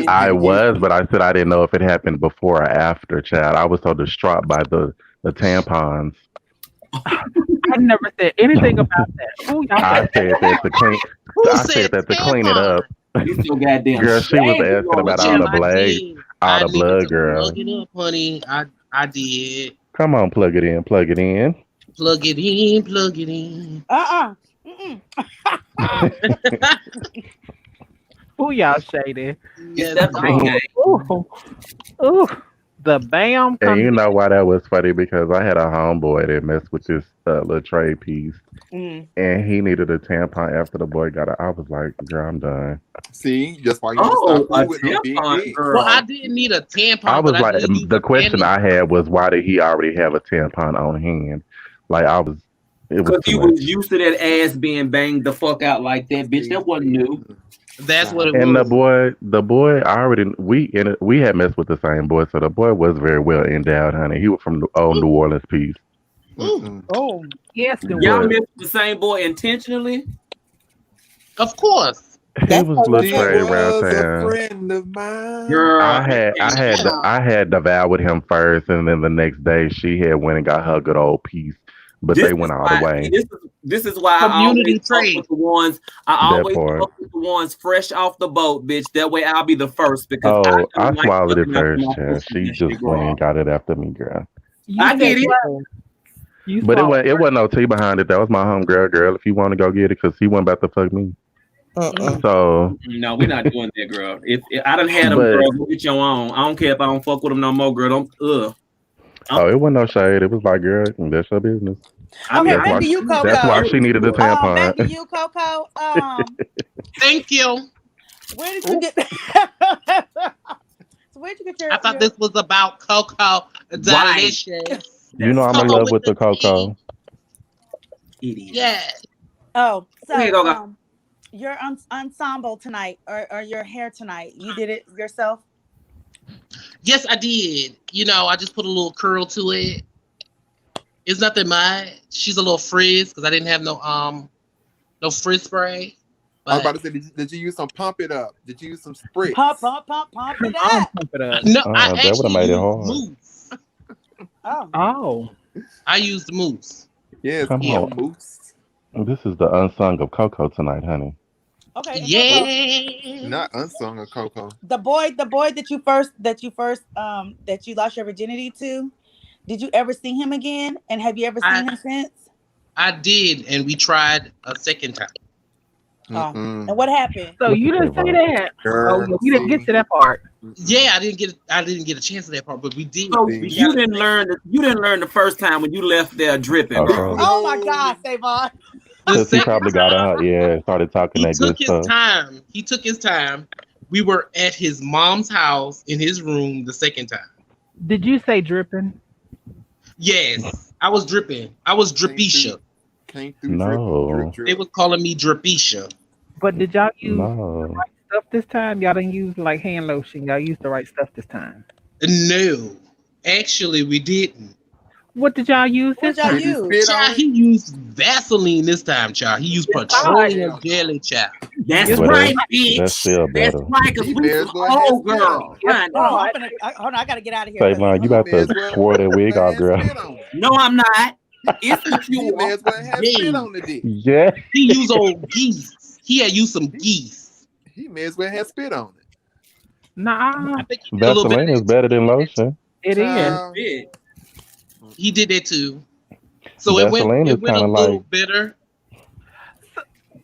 I was, but I said I didn't know if it happened before or after, Chad. I was so distraught by the tampons. I never said anything about that. Who y'all I said that to clean. Who I said said that to clean it up. You so goddamn Girl, she was shaggy asking on about the all the I blades, did. all I the needed blood, to girl. plug it up, honey. I did. Come on, plug it in, plug it in. Plug it in, plug it in. Who y'all shady? Yes, Ooh, ooh, the bam And comes you know why that was funny? Because I had a homeboy that messed with this little trade piece, and he needed a tampon after the boy got it. I was like, girl, I'm done. See, just why you Oh, stop a fooling with no big tampon, dick. girl. Well, I didn't need a tampon, I was but I like, did use the a question I family. had was, why did he already have a tampon on hand? Like, it was Because too you much. was used to that ass being banged the fuck out like that, bitch. That wasn't new. That's what it And was. the boy, we had messed with the same boy, so the boy was very well endowed, honey. He was from the old New Orleans piece. Oh, yes, the Y'all But missed the same boy intentionally? Of course. he was a little He trade around was a town. friend of mine. Girl, I had devoured him first, and then the next day she had went and got her good old piece. But This they went is all the why. way. This is why I always Community fuck trade. with the ones. I That always part. fuck with the ones fresh off the boat, bitch. That way I'll be the first because I Oh, I don't like swallowed it looking after first, my child. pussy. She That just shit went raw. and got it after me, girl. You I said get it. what? You But swallowed it wasn't no tea behind it. That was my home girl. If you want to go get it, because he wasn't about to fuck me. So, No, we're not doing that, girl. If I done had them, but girl, go get your own. I don't care if I don't fuck with them no more, girl. Don't. it wasn't no shade. It was like, girl, that's your business. okay, That's back why. to you, Coco. That's why she needed a Back to tampon. you, Coco. Thank you. Where did you get? So where'd you get your? I thought this was about Coco Delicious. You know I'm in Coco love with with the the cocoa. Idiot. Yeah. Oh, Here you so go, your ensemble tonight or your hair tonight, you did it yourself? Yes, I did. I just put a little curl to it. It's nothing much. She's a little frizz because I didn't have no frizz spray. I was But about to say, did you use some pump it up? Did you use some spritz? Pump it up. no, I That would have actually made it used hard. mousse. Oh. I used mousse. Yes, Come Yeah. on. mousse. This is the unsung of Coco tonight, honey. Okay. and Coco, Yeah. Not unsung of Coco. the boy that you first that you lost your virginity to, did you ever see him again? And have you ever seen him since? I did, and we tried a second time. And what happened? So Look you at didn't say Trayvon. that. Girl, Oh, we didn't get see. to that part. Yeah, I didn't get a chance to that part, but we did. So We you got didn't learn. You didn't learn the first time when you left there dripping, Okay. girl. Oh my God, Savon. the Because he second probably got time. out, yeah, started talking He that took good his stuff. time. He took his time. We were at his mom's house in his room the second time. Did you say dripping? Yes, I was dripping. I was dripisha. Came through No, They was calling me dripisha. But did y'all use the no. right stuff this time? Y'all didn't use like hand lotion. Y'all used the right stuff this time. No, actually, we didn't. What did y'all use What this y'all time? Did he use? spit on Child, it? he used Vaseline this time, child. He used petroleum God. jelly, child. That's Well, right, that's bitch. still That's better. right, because He we may as some well have old spit on girl. it. Honey. Hold on, hold on. I gotta get out of here. 'cause- Savon, you He about may as to well twirl that wig off, have girl. spit on it. No, I'm not. It's He mature. may as well have spit Yeah. on the dick. Yeah. He used old geese. He had used some geese. He may as well have spit on it. Nah, I think he did a little bit of Vaseline is that. better than lotion. it is. Child, Big. He did that too. So Vaseline it is went a kind of little like, better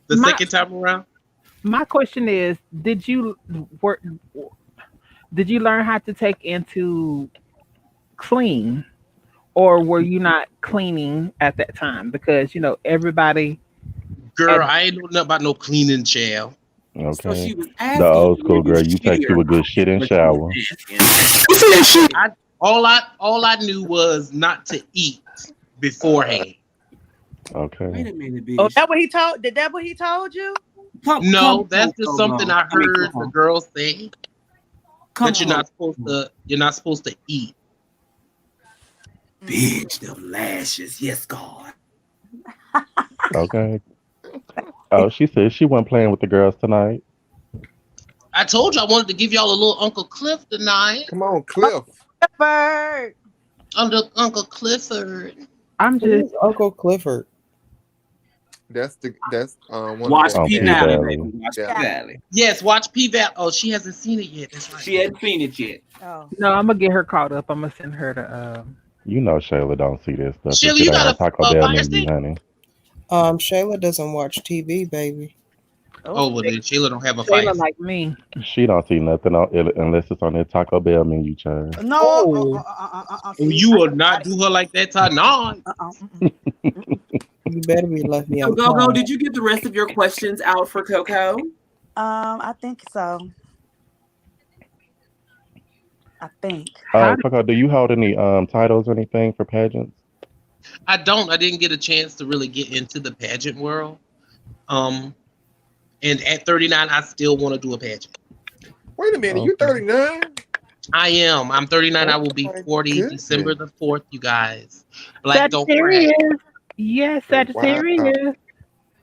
the My second time around. my question is, did you work? Did you learn how to take into clean, or were you not cleaning at that time? Because everybody. Girl, At, I ain't know nothing about no cleaning jail. So she okay. was The asking old you school when you girl, you take you shared a good shit in what she was shower. asking. All I knew was not to eat beforehand. Wait Okay. a minute, Oh, bitch. that what he told? Did that what he told you? No, that's just something I I mean, heard the girls say come that you're not supposed to eat. Bitch, them lashes. Yes, God. Okay. Oh, she said she wasn't playing with the girls tonight. I told you I wanted to give y'all a little Uncle Cliff tonight. come on, Cliff. Bird. Under Uncle Clifford. I'm Who's just. Uncle Clifford? That's one Watch of On P P Valley, Valley. baby. Watch P Yeah. Valley. Yes, watch P-Val. Oh, she hasn't seen it yet. That's right. She hadn't seen it yet. Oh. No, I'm gonna get her caught up. I'm gonna send her to. You know Shayla don't see that stuff if Shirley, it you ain't on got Taco a Bell fire menu, stick? honey. Shayla doesn't watch TV, baby. Oh, well, then Sheila don't have a fire Shayla stick. like me. She don't see nothing on it unless it's on that Taco Bell menu, child. No. Oh. See, You I will gotta not get do her like that, Todd. No. You better be lucky So, I'm Go-Go, quiet. did you get the rest of your questions out for Coco? I think so. I think. Coco, do you hold any titles or anything for pageants? I don't. I didn't get a chance to really get into the pageant world. And at 39, I still want to do a pageant. Wait a minute, you 39? I am. I'm 39. I will be 40 December the 4th, you guys. Black don't crack. Sagittarius. Yes, Sagittarius. Wow.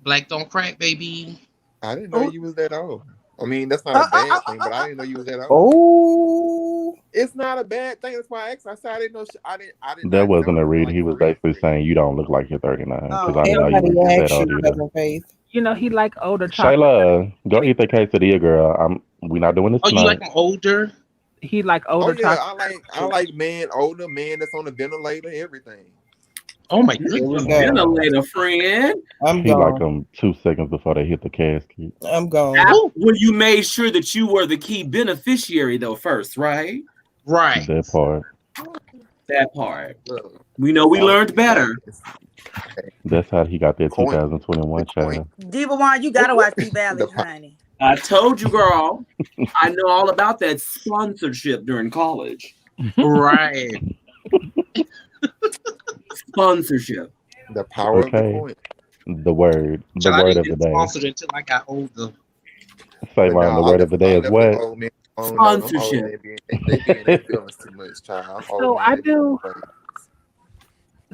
Black don't crack, baby. I didn't know you was that old. I mean, that's not a bad thing, but I didn't know you was that old. Oh, It's not a bad thing. That's why I asked. I said I didn't know. I didn't. That not wasn't know a read. like He was real. basically saying you don't look like you're 39 because I Oh. didn't know you everybody was that asked old you, either. Cousin Faith. He like older chocolate. Shayla, go eat the quesadilla, girl. We're not doing this Oh, you tonight. like them older? He like Oh older yeah, chocolate. I like older man that's on the ventilator, everything. Oh my Here we goodness. go. Ventilator, friend. I'm He like gone. them 2 seconds before they hit the casket. I'm gone. When you made sure that you were the key beneficiary, though, first, right? Right. That part. That part. Look, We know we learned better. That's how he got that Point. 2021 child. Diva One, you gotta watch P Valley, honey. I told you, girl. I know all about that sponsorship during college. Right. Sponsorship. The power of the Okay. coin. The word. The Child, I word didn't of the get day. sponsored until I got older. Savon, the word of the day is what? Old men alone. Sponsorship. They be in their feelings too much, child. I'm old So man, I they be do. playing.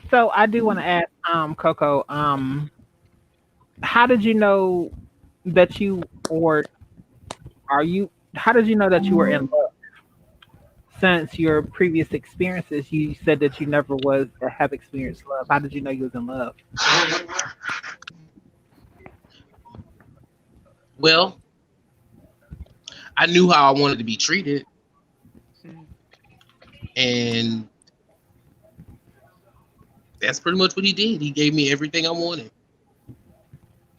So I do want to ask, Coco, how did you know that you or are you? How did you know that you were in love? Since your previous experiences, you said that you never was or have experienced love. How did you know you was in love? Well, I knew how I wanted to be treated. And that's pretty much what he did. He gave me everything I wanted.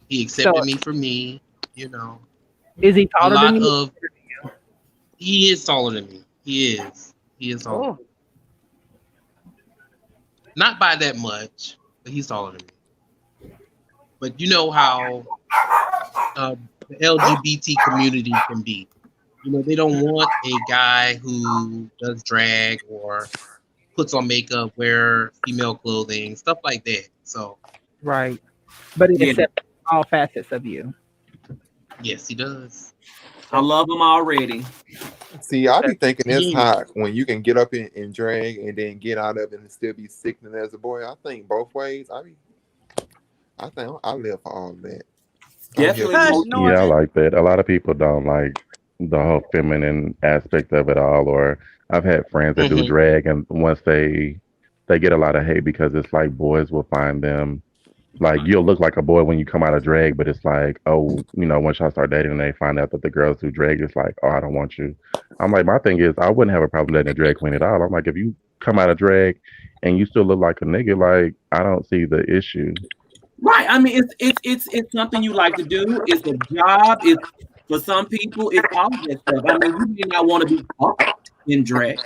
He accepted me for me. You know, Is he a taller than lot you? of he is taller than me. He is. He is taller. Oh, Not by that much, but he's taller than me. But you know how the LGBT community can be. You know, they don't want a guy who does drag or puts on makeup, wear female clothing, stuff like that. So right. But he Yeah, accepts all facets of you. yes, he does. I love him already. See, I be thinking it's Yeah. hot when you can get up in drag and then get out of it and still be sickening as a boy. I think both ways. I think I live for all that. I'm Definitely. Hush, just Yeah, I Norman. like that. A lot of people don't like the whole feminine aspect of it all. Or I've had friends that do Hmm. drag, and once they get a lot of hate because it's like boys will find them like you'll look like a boy when you come out of drag, but it's like, oh, once y'all start dating and they find out that the girls who drag, it's like, oh, I don't want you. I'm like, my thing is, I wouldn't have a problem dating a drag queen at all. I'm like, if you come out of drag and you still look like a nigga, like I don't see the issue. Right. I mean, it's something you like to do. It's a job. It's for some people. It's all that stuff. I mean, you may not want to be fucked in drag.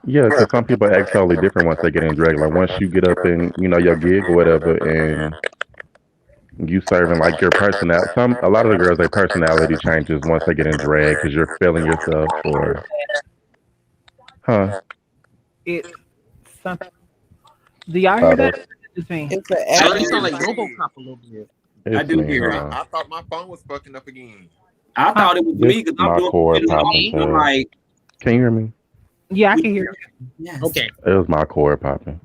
Yeah, because some people act totally different once they get in drag. Like once you get up in, your gig or whatever, and you serving like your personality. A lot of the girls, their personality changes once they get in drag because you're feeling yourself, or, huh? It's something. Do y'all hear Uh, that? It's me. It's an Shirley, you attitude. sound like RoboCop a little bit. I it's do me. hear Hold it. on. I thought my phone was fucking up again. I thought it was This me because I'm my doing cord something popping. else. I'm So like, can you hear me? Yeah, I can hear you. yes. Okay. It was my cord popping.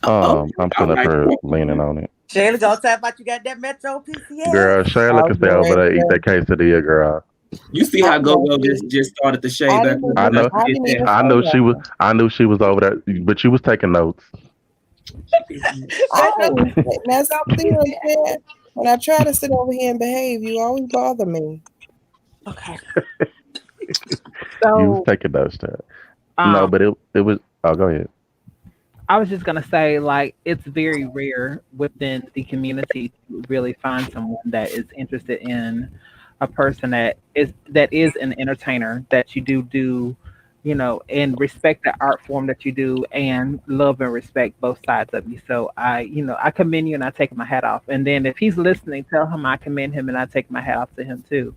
Okay. I'm All sitting up right. here leaning on it. Shayla, don't talk about you got that Metro PCS. Girl, Shayla I can was stay getting over ready there to eat that say, quesadilla, girl. You see I how know Go she. just started to shade I back didn't up. I even. know. That's I it didn't there. even I say knew she was. nothing. I knew she was over there, but she was taking notes. Oh, now stop doing that. When I try to sit over here and behave, you always bother me. Okay. You was So, taking notes, Chad. No, um, but it was. Oh, go ahead. I was just gonna say, like, it's very rare within the community to really find someone that is interested in a person that is an entertainer that you do, and respect the art form that you do, and love and respect both sides of you. So I commend you and I take my hat off. And then if he's listening, tell him I commend him and I take my hat off to him too,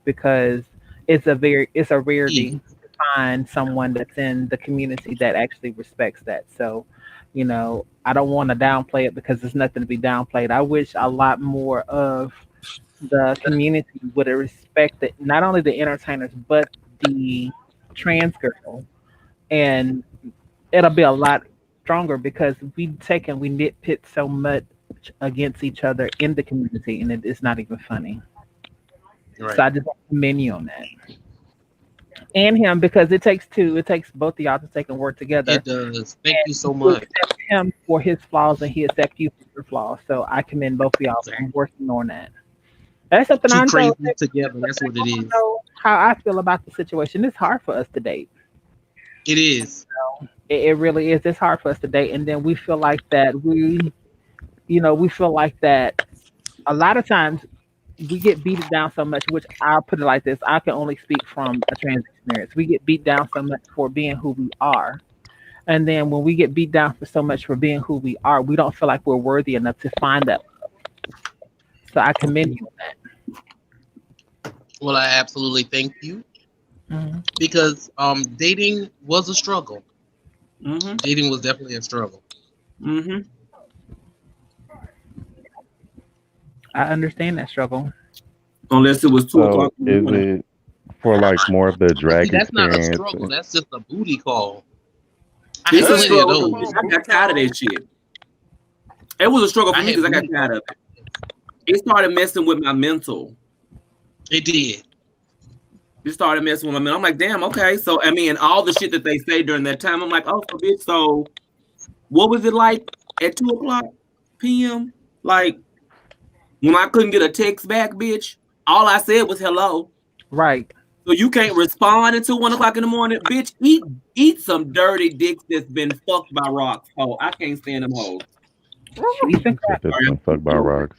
because it's a rarity Yeah. to find someone that's in the community that actually respects that. So I don't want to downplay it because there's nothing to be downplayed. I wish a lot more of the community would have respected not only the entertainers but the trans girl, and it'll be a lot stronger because we nitpick so much against each other in the community, and it's not even funny. So Right. I just want to commend you on that and him because it takes two. It takes both of y'all to take and work together It does. Thank you so to much. accept him for his flaws and he accept you for your flaws. So I commend both of y'all for Exactly. working on that. That's something Two I'm told crazy together. That's what it is. know how I feel about the situation. It's hard for us to date. It is. It really is. It's hard for us to date, and then we feel like that we feel like that a lot of times we get beat down so much. Which I'll put it like this: I can only speak from a trans experience. We get beat down so much for being who we are. And then when we get beat down for so much for being who we are, we don't feel like we're worthy enough to find that. So I commend you on Well, I absolutely thank you that. because dating was a struggle. Mm-hmm. Dating was definitely a struggle. Mm-hmm. I understand that struggle. Unless it was 2 o'clock So in the is morning. it for like more of the But see, drag that's not a experience? struggle. That's just a booty call. I It's had a Hey, plenty of struggle come for me. those. on, I got booty tired of call. that shit. It was a struggle for I me had because I got booty tired calls. of it. It started messing with my mental. It did. It started messing with my mental. I'm like, damn, okay. So I mean, and all the shit that they say during that time, I'm like, oh, so bitch. So what was it like at 2 o'clock p.m.? Like when I couldn't get a text back, bitch. All I said was hello. Right. So you can't respond until 1 o'clock in the morning, bitch. Eat some dirty dicks that's been fucked by rocks. Oh, I can't stand them hoes. Peace and Shit crap. that's Sorry, been I'm fucked by stupid. rocks.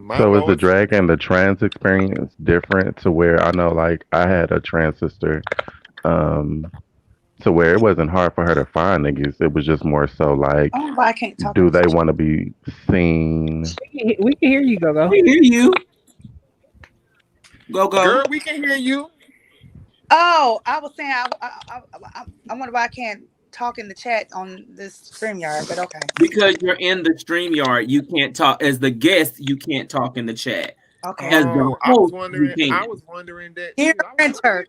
My So is the Lord, drag and the trans experience different to where I know like I had a trans sister, um, to where it wasn't hard for her to find niggas. It was just more so I like, don't know why I can't talk in do the they chat. want to be seen? We can hear you, Go. We hear you. Go. Girl, we can hear you. Oh, I was saying I wonder why I can't talk in the chat on this StreamYard, but okay. Because you're in the StreamYard, you can't talk. As the guest, you can't talk in the chat. Okay. As the Oh, host, you I can. was wondering that Dear too. I was like, printer.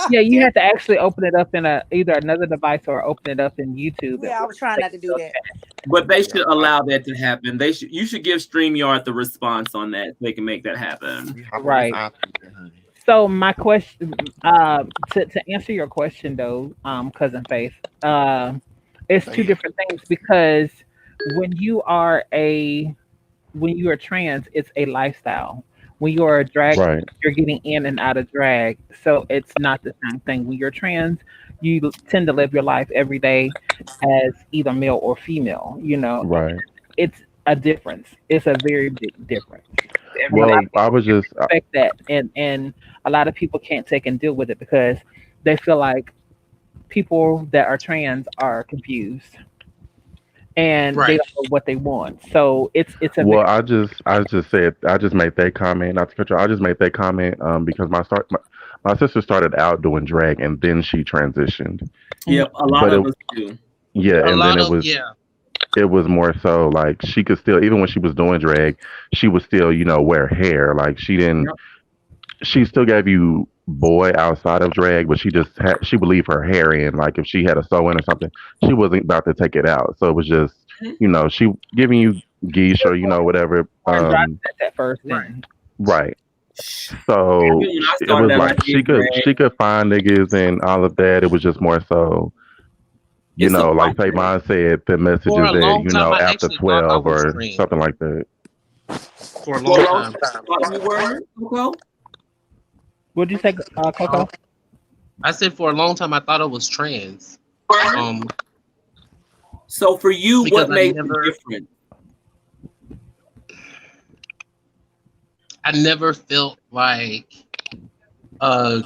Yeah, you Dear, have to actually open it up in either another device or open it up in YouTube. yeah, I was trying not to do that. But they yeah, should allow that to happen. You should give StreamYard the response on that. So they can make that happen. we hop on this Right. iPad, honey. So my question, to answer your question though, cousin Faith, it's two Damn. different things because when you are trans, it's a lifestyle. When you are a drag, Right, you're getting in and out of drag, so it's not the same thing. When you're trans, you tend to live your life every day as either male or female. right. It's a difference. It's a very big difference. And a lot Well, of I people was just expect that, and a lot of people can't take and deal with it because they feel like people that are trans are confused and they Right. don't know what they want. So it's a well, very I just made that comment. Not to cut you, I just made that comment because my sister started out doing drag and then she transitioned. Yep, a lot But of us do. yeah, A and then lot of yeah. it was more so like she could still, even when she was doing drag, she would still wear hair. Like Yep. she still gave you boy outside of drag, but she would leave her hair in. Like if she had a sew in or something, she wasn't about to take it out. So it was just she giving you geesh or whatever. more androgynous at first. Right. And Right. So Even when I it started was out, I like did drag. she could find niggas and all of that. It was just more so, It's a like process. Savon said, the For messages a that, long time, I after actually thought I 12 was or trans. something like that. For a long time. You were, Coco? what'd you say, Coco? I said for a long time I thought I was trans. So for you, Because what made it different? I never felt like a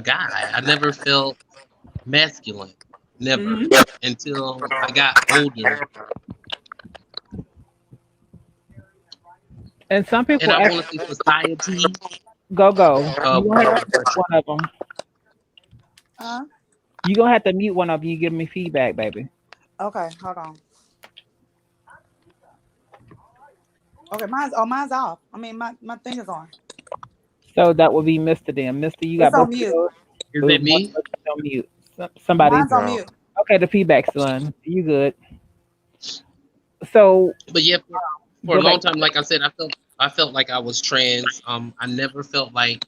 guy. I never felt masculine. Never. Until I got older. And some people And I want actually to say society. go. You gonna have to mute pressure. one of them. You gonna have to mute one of them. You give me feedback, baby. Okay, hold on. Okay, mine's off. I mean, my thing is on. So that would be Mr. Then. Mr. You got It's on both of mute. yours? Is it me? On mute. Somebody's Mine's on mute. okay. The feedback's done. You good? So, But yeah, for go a long back. time, like I said, I felt like I was trans. I never felt like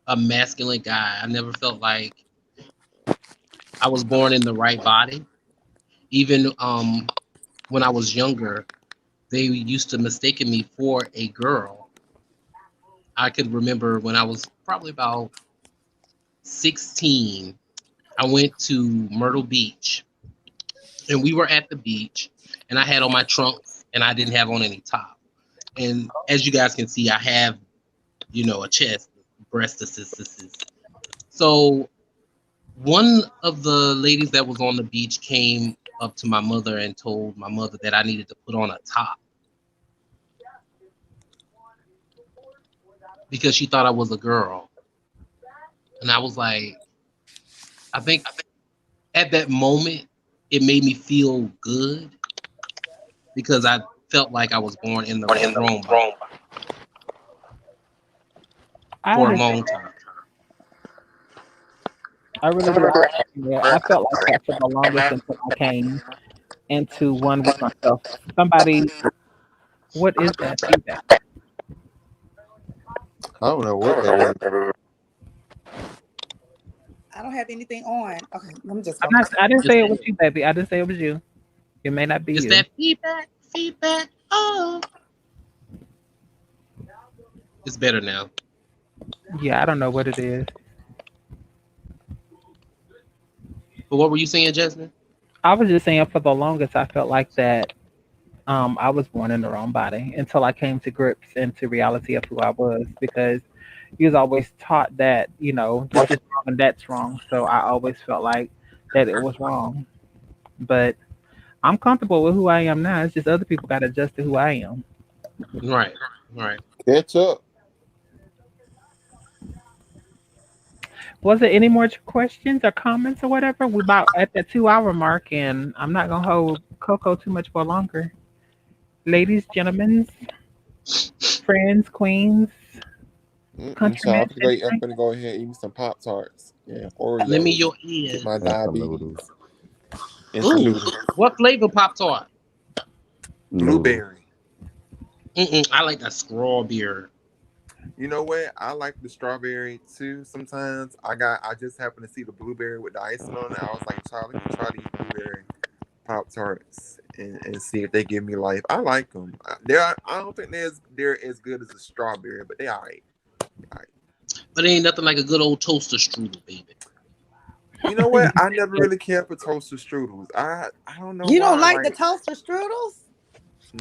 a masculine guy. I never felt like I was born in the right body. Even when I was younger, they used to mistaken me for a girl. I could remember when I was probably about 16, I went to Myrtle Beach and we were at the beach and I had on my trunks and I didn't have on any top. And as you guys can see, I have, a chest, breasts. So one of the ladies that was on the beach came up to my mother and told my mother that I needed to put on a top because she thought I was a girl. And I was like, I think at that moment, it made me feel good because I felt like I was born in the wrong body for a long time. I really do. Yeah, I felt like that for the longest until I came into one with myself. Somebody, what is that feedback? I don't know what that is. I don't have anything on. Okay, let me just. I didn't say it was you, baby. I didn't say it was you. It may not be Is you. that feedback? Oh, it's better now. Yeah, I don't know what it is. But what were you saying, Jasmine? I was just saying for the longest, I felt like that I was born in the wrong body until I came to grips into reality of who I was because he was always taught that, this is wrong and that's wrong. So I always felt like that it was wrong. But I'm comfortable with who I am now. It's just other people got to adjust to who I am. Right, right. Catch up. Was there any more questions or comments or whatever? We're about at the 2 hour mark, and I'm not gonna hold Coco too much for longer. Ladies, gentlemen, friends, queens, So countrymen, I'm citizens. gonna go ahead and eat me some Pop Tarts and Lend me Oreos. your Get ear. my And some noodles. diabetes and some Ooh, noodles. what flavor Pop Tart? Noodles. Blueberry. I like that strawberry. You know what? I like the strawberry too. Sometimes I just happened to see the blueberry with the icing on it. I was like, Charlie, let me try these blueberry Pop Tarts and see if they give me life. I like them. I don't think they're as good as a strawberry, but they all right. All right. But it ain't nothing like a good old toaster strudel, baby. You know what? I never really cared for toaster strudels. I don't know You don't why. like the Like toaster strudels?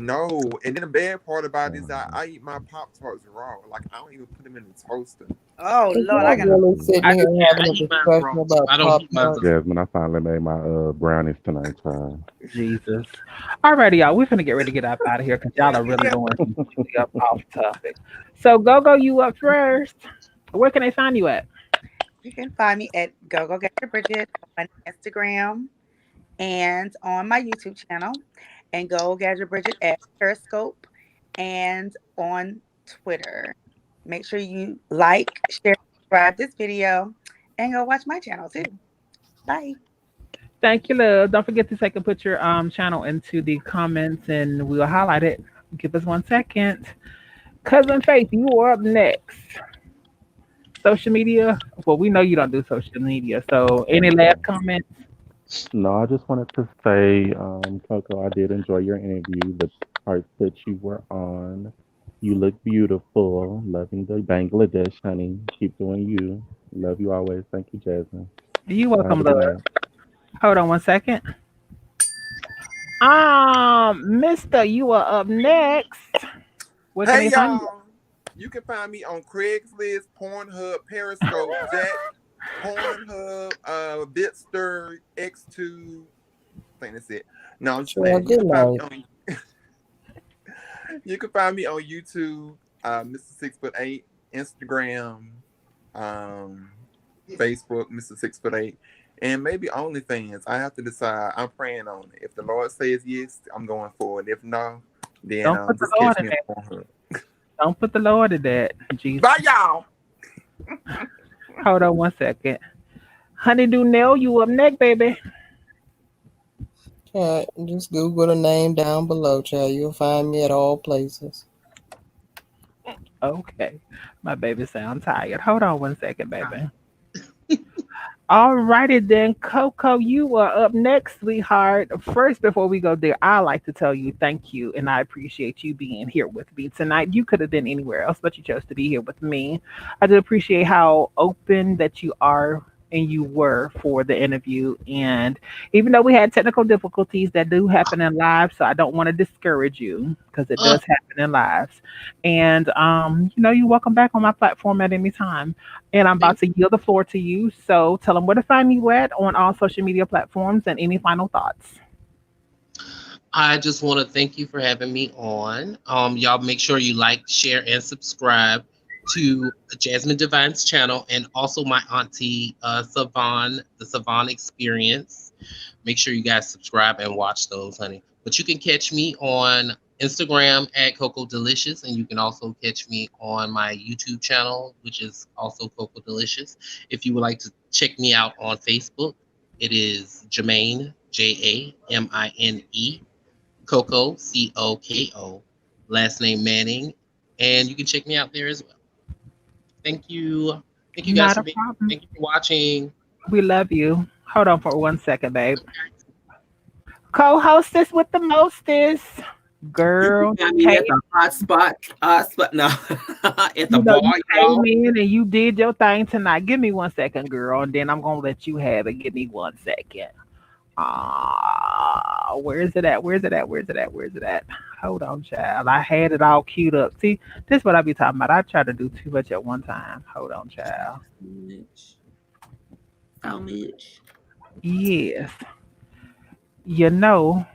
no. And then the bad part about it is I eat my Pop Tarts raw. Like I don't even put them in the toaster. Oh Is Lord, I y'all gotta. really sitting I here I having a eat mine discussion raw too. about I don't Pop heat mine Tarts? up. Jasmine, I finally made my brownies tonight, child. Jesus. Alrighty, y'all. We're finna get ready to get up out of here because y'all are really Yeah. going completely up off topic. So go, you up first. Where can they find you at? You can find me at GoGo Gadget Bridget on Instagram and on my YouTube channel, and Go Gadget Bridget at Periscope and on Twitter. Make sure you like, share, subscribe this video, and go watch my channel too. Bye. Thank you, love. Don't forget to take and put your channel into the comments and we'll highlight it. Give us 1 second. Cousin Faith, you are up next. Social media. Well, we know you don't do social media. So any last comments? No, I just wanted to say, Coco, I did enjoy your interview, the parts that you were on. You look beautiful. Loving the Bangladesh, honey. Keep doing you. Love you always. Thank you, Jasmine. You Y'all have welcome, a good love. night. Hold on 1 second. Mister, you are up next. Where can Hey they find you? y'all. You can find me on Craigslist, Pornhub, Periscope, Jack, Pornhub, Bitster, X2. I think that's it. No, I'm just Well, playing. You good can find me night. on you can find me on YouTube, Mr. 6'8", Instagram, um, Facebook, Mr. 6'8", and maybe OnlyFans. I have to decide. I'm praying on it. If the Lord says yes, I'm going forward. If no, then Don't put the just Lord catch in me that. on Pornhub. Don't put the Lord in that. Jesus. Bye, y'all. Hold on 1 second. Honeydew Nell, you up next, baby. Child, just Google the name down below, child. You'll find me at all places. Okay. My baby sound tired. Hold on 1 second, baby. All righty then, Coco, you are up next, sweetheart. First, before we go there, I like to tell you thank you, and I appreciate you being here with me tonight. You could have been anywhere else, but you chose to be here with me. I do appreciate how open that you are and you were for the interview. And even though we had technical difficulties that do happen in lives, so I don't want to discourage you because it Uh, does happen in lives. And you're welcome back on my platform at any time. And I'm about thank to yield the floor to you. So tell them where to find you at on all social media platforms and any final thoughts. I just want to thank you for having me on. Y'all make sure you like, share, and subscribe to Jasmine Divine's channel and also my auntie Savon, the Savon Experience. Make sure you guys subscribe and watch those, honey. But you can catch me on Instagram at Coco Delicious, and you can also catch me on my YouTube channel, which is also Coco Delicious. If you would like to check me out on Facebook, it is Jermaine, Jamine, Coco, Coko, last name Manning, and you can check me out there as well. Thank you. Thank you guys Not for a being. problem. Thank you for watching. We love you. Hold on for 1 second, babe. Co-hostess with the mostest. You can Girl, find you me came, at the spot. No, at the bar, you came y'all. in and you did your thing tonight. Give me 1 second, girl, and then I'm gonna let you have it. Give me 1 second. Where is it at? Where's it at? Where's it at? Where's it at? Hold on, child. I had it all queued up. See, this is what I be talking about. I try to do too much at one time. Hold on, child. How much? Yes. You know,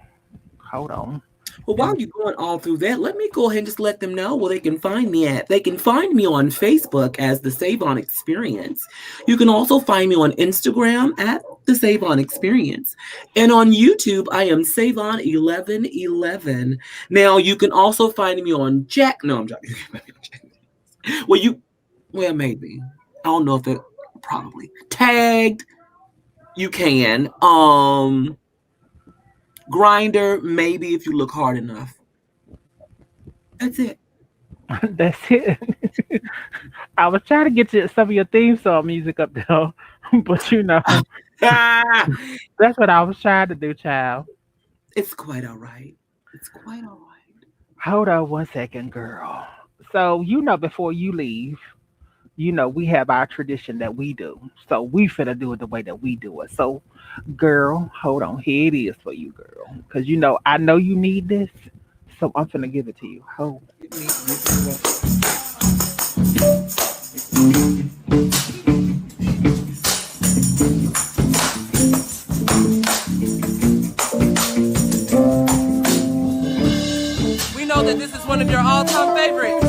hold on. Well, while you're going all through that, let me go ahead and just let them know where they can find me at. They can find me on Facebook as The Savon Experience. You can also find me on Instagram at The Savon Experience. And on YouTube, I am Savon1111. Now, you can also find me on Jack. No, I'm joking. Well, maybe. I don't know if they're probably tagged. You can. Grinder, maybe if you look hard enough. That's it. That's it. I was trying to get you some of your theme song music up there, but you know, that's what I was trying to do, child. It's quite all right. It's quite all right. Hold on one second, girl. So, before you leave, we have our tradition that we do. So we finna do it the way that we do it. So, girl, hold on. Here it is for you, girl. Because I know you need this. So I'm finna give it to you. Hold. We know that this is one of your all-time favorites.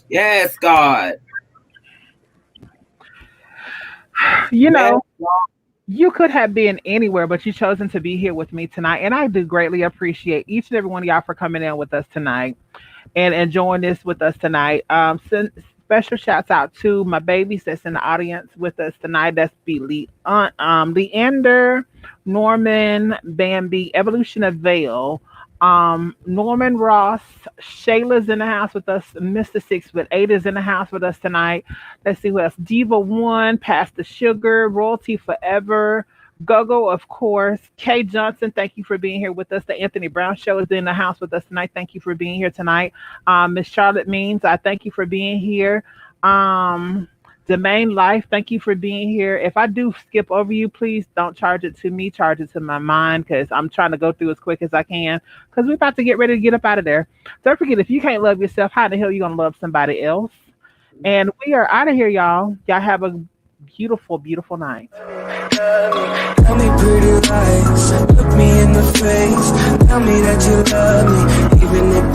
Yes, God. You could have been anywhere, but you chosen to be here with me tonight. And I do greatly appreciate each and every one of y'all for coming in with us tonight and enjoying this with us tonight. Special shouts out to my babies that's in the audience with us tonight. That's Leander, Norman, Bambi, Evolution of Vale, Norman Ross, Shayla's in the house with us, Mr. 6'8" is in the house with us tonight. Let's see who else. Diva One, Pastor Sugar, Royalty Forever, Gogo, of course. Kay Johnson, thank you for being here with us. The Anthony Brown Show is in the house with us tonight. Thank you for being here tonight. Miss Charlotte Means, I thank you for being here. Domain Life, thank you for being here. If I do skip over you, please don't charge it to me, charge it to my mind, because I'm trying to go through as quick as I can, because we're about to get ready to get up out of there. Don't forget, if you can't love yourself, how the hell are you going to love somebody else? And we are out of here, y'all. Y'all have a beautiful, beautiful night. Tell me pretty lies, look me in the face, tell me that you love me, even if